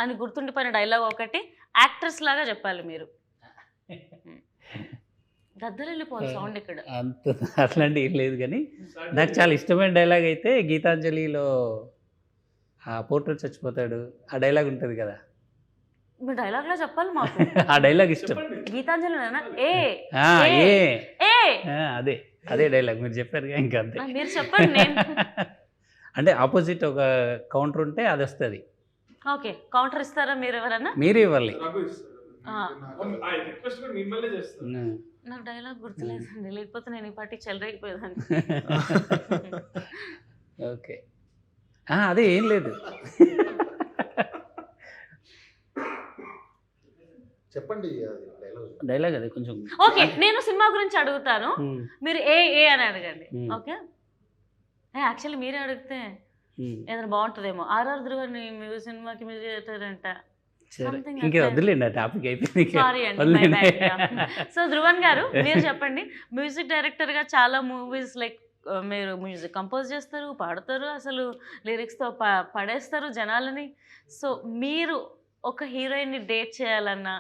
అని గుర్తుండిపోయిన డైలాగ్ ఒకటి యాక్ట్రెస్ లాగా చెప్పాలి మీరు. దద్దరెళ్ళిపోవాలి సౌండ్ ఇక్కడ. అంత అట్లాంటి ఏం లేదు, కానీ నాకు చాలా ఇష్టమైన డైలాగ్ అయితే గీతాంజలిలో ఆ పోర్ట్రేట్ చచ్చిపోతాడు, ఆ డైలాగ్ ఉంటుంది కదా, మీ డైలాగ్ లో చెప్పాలి మాకు. ఆ డైలాగ్ ఇష్టం. గీతాంజలి అదే డైలాగ్ మీరు చెప్పారు ఇంకా, అంతే. మీరు చెప్పండి, నేను అంటే ఆపోజిట్ ఒక కౌంటర్ ఉంటే అది వస్తుంది. ఓకే, కౌంటర్ ఇస్తారా మీరు ఎవరన్నా? మీరు ఇవ్వాలి. నాకు డైలాగ్ గుర్తులేదండి, లేకపోతే నేను ఈ పార్టీ చెల్లరైపోయేదాన్ని. ఓకే, అదే ఏం లేదు. చెప్పండి డైలాగ్ అదే కొంచెం. ఓకే, నేను సినిమా గురించి అడుగుతాను, మీరు ఏ అని అడగండి. ఓకే, యాక్చువల్లీ మీరే అడిగితే ఏదైనా బాగుంటుందేమో. ఆర్ఆర్ ధ్రువన్ సినిమాకి మ్యూజిక్ చేస్తారంట. ఇంకా వదిలేండి, ఆ టాపిక్ అయిపోయింది. సారీ అండి. సో ధ్రువన్ గారు, మీరు చెప్పండి, మ్యూజిక్ డైరెక్టర్ గా చాలా మూవీస్ లైక్ మీరు మ్యూజిక్ కంపోజ్ చేస్తారు, పాడతారు, అసలు లిరిక్స్తో పడేస్తారు జనాలని. సో మీరు ఒక హీరోయిన్ని డేట్ చేయాలన్నా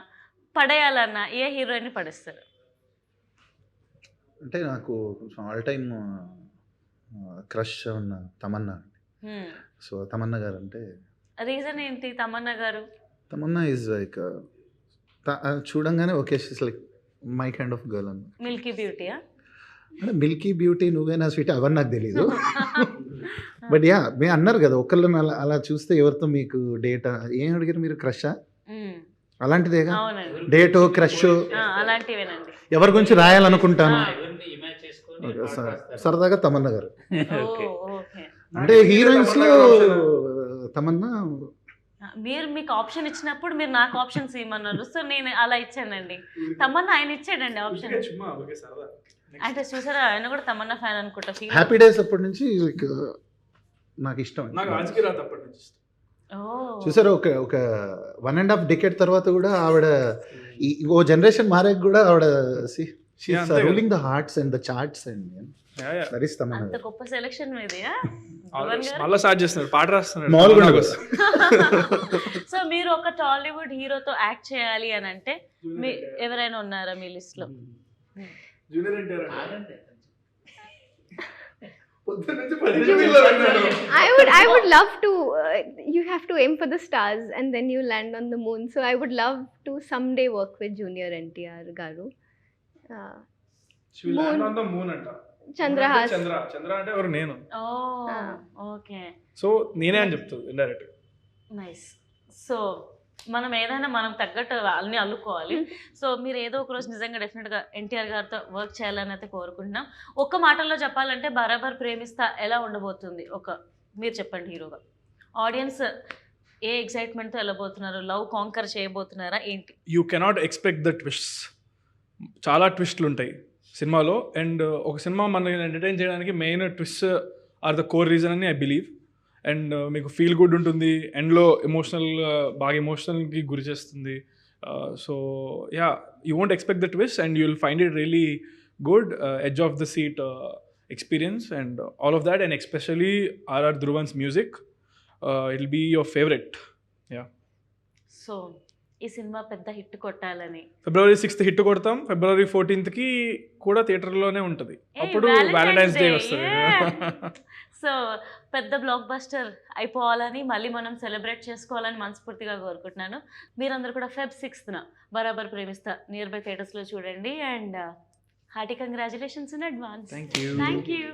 పడేయాలన్నా ఏ హీరోయిన్ని పడేస్తారు? అంటే నాకు కొంచెం ఆల్ టైమ్ క్రష్ ఉన్న తమన్నా. సో తమన్నా గారు అంటే రీజన్ ఏంటి? తమన్నా గారు, తమన్నా ఈజ్ లైక్ చూడంగానే okay, she's like my kind of girl అన్న. మిల్కీ బ్యూటీయా? అంటే మిల్కీ బ్యూటీ, నువ్వేనా స్వీట్, అవన్నీ నాకు తెలీదు. బట్ యా, మీరు అన్నారు కదా ఒకళ్ళని అలా చూస్తే ఎవరితో మీకు డేటా ఏం అడిగారు మీరు? క్రషా? అలాంటిదేగా, డేటో క్రష్ అలాంటివేనండి. ఎవరి గురించి రాయాలనుకుంటాను సరదాగా తమన్నా గారు. అంటే హీరోయిన్స్ లో తమన్నా. మీరు మీకు ఆప్షన్ ఇచ్చినప్పుడు మీరు నాకు ఆప్షన్స్ ఇవ్వమన్నారు, సో నేను అలా ఇచ్చానండి. తమన్నా ఆయన ఇచ్చాడండి ఆప్షన్. అంటే చూసారా, ఆయన కూడా తమన్నా ఫ్యాన్ అనుకుంటా. హ్యాపీ డేస్ అప్పటి నుంచి నాకు ఇష్టం. చూసారా, ఒక 1.5 decade తర్వాత కూడా ఆవిడ ఓ జనరేషన్ మారాక కూడా ఆవిడ ruling the hearts and the charts and అంత గొప్ప సెలక్షన్ మీదియా? మళ్ళీ స్టార్ట్ చేస్తున్నారు, పాట రాస్తున్నారు. సో మీరు ఒక టాలీవుడ్ హీరోతో యాక్ట్ చేయాలి అని అంటే ఎవరైనా ఉన్నారా మీ లిస్ట్ లో? I would love to. You have to aim for the stars and then you land on the moon. So I would love to someday work with Junior NTR garu. She will land on the moon anta. Chandrahas. Chandra అంటే ఎవరు? నేను. Okay, so నేనే అని చెప్తాను indirect. Nice. So మనం ఏదైనా మనం తగ్గట్టు అన్నీ అల్లుకోవాలి. సో మీరు ఏదో ఒక రోజు నిజంగా డెఫినెట్గా ఎన్టీఆర్ గారితో వర్క్ చేయాలని అయితే కోరుకుంటున్నాం. ఒక్క మాటల్లో చెప్పాలంటే బరాబర్ ప్రేమిస్తా ఎలా ఉండబోతుంది? మీరు చెప్పండి హీరోగా. ఆడియన్స్ ఏ ఎక్సైట్మెంట్తో వెళ్ళబోతున్నారు? లవ్ కాంకర్ చేయబోతున్నారా ఏంటి? You cannot expect the twists. చాలా ట్విస్ట్లు ఉంటాయి సినిమాలో. అండ్ ఒక సినిమా మనల్ని ఎంటర్టైన్ చేయడానికి main twist or the core reason అని ఐ బిలీవ్. అండ్ మీకు ఫీల్ గుడ్ ఉంటుంది, ఎండ్లో బాగా ఎమోషనల్కి గురి చేస్తుంది. So yeah, you won't expect the twist and you will find it really good, edge of the seat experience and all of that. And especially RR Dhruvan's music, it will be your favourite. Yeah, so ఈ cinema పెద్ద hit కొట్టాలని February 6th hit కొడతాం. February 14th కూడా థియేటర్లోనే ఉంటుంది. అప్పుడు Valentine's day వస్తుంది. So so పెద్ద block buster అయిపోవాలని మళ్ళీ మనం సెలబ్రేట్ చేసుకోవాలని మనస్ఫూర్తిగా కోరుకుంటున్నాను. మీరందరూ కూడా Feb 6th బరాబర్ ప్రేమిస్తా నియర్ బై థియేటర్స్లో చూడండి. And hearty congratulations in advance. Thank you. Thank you.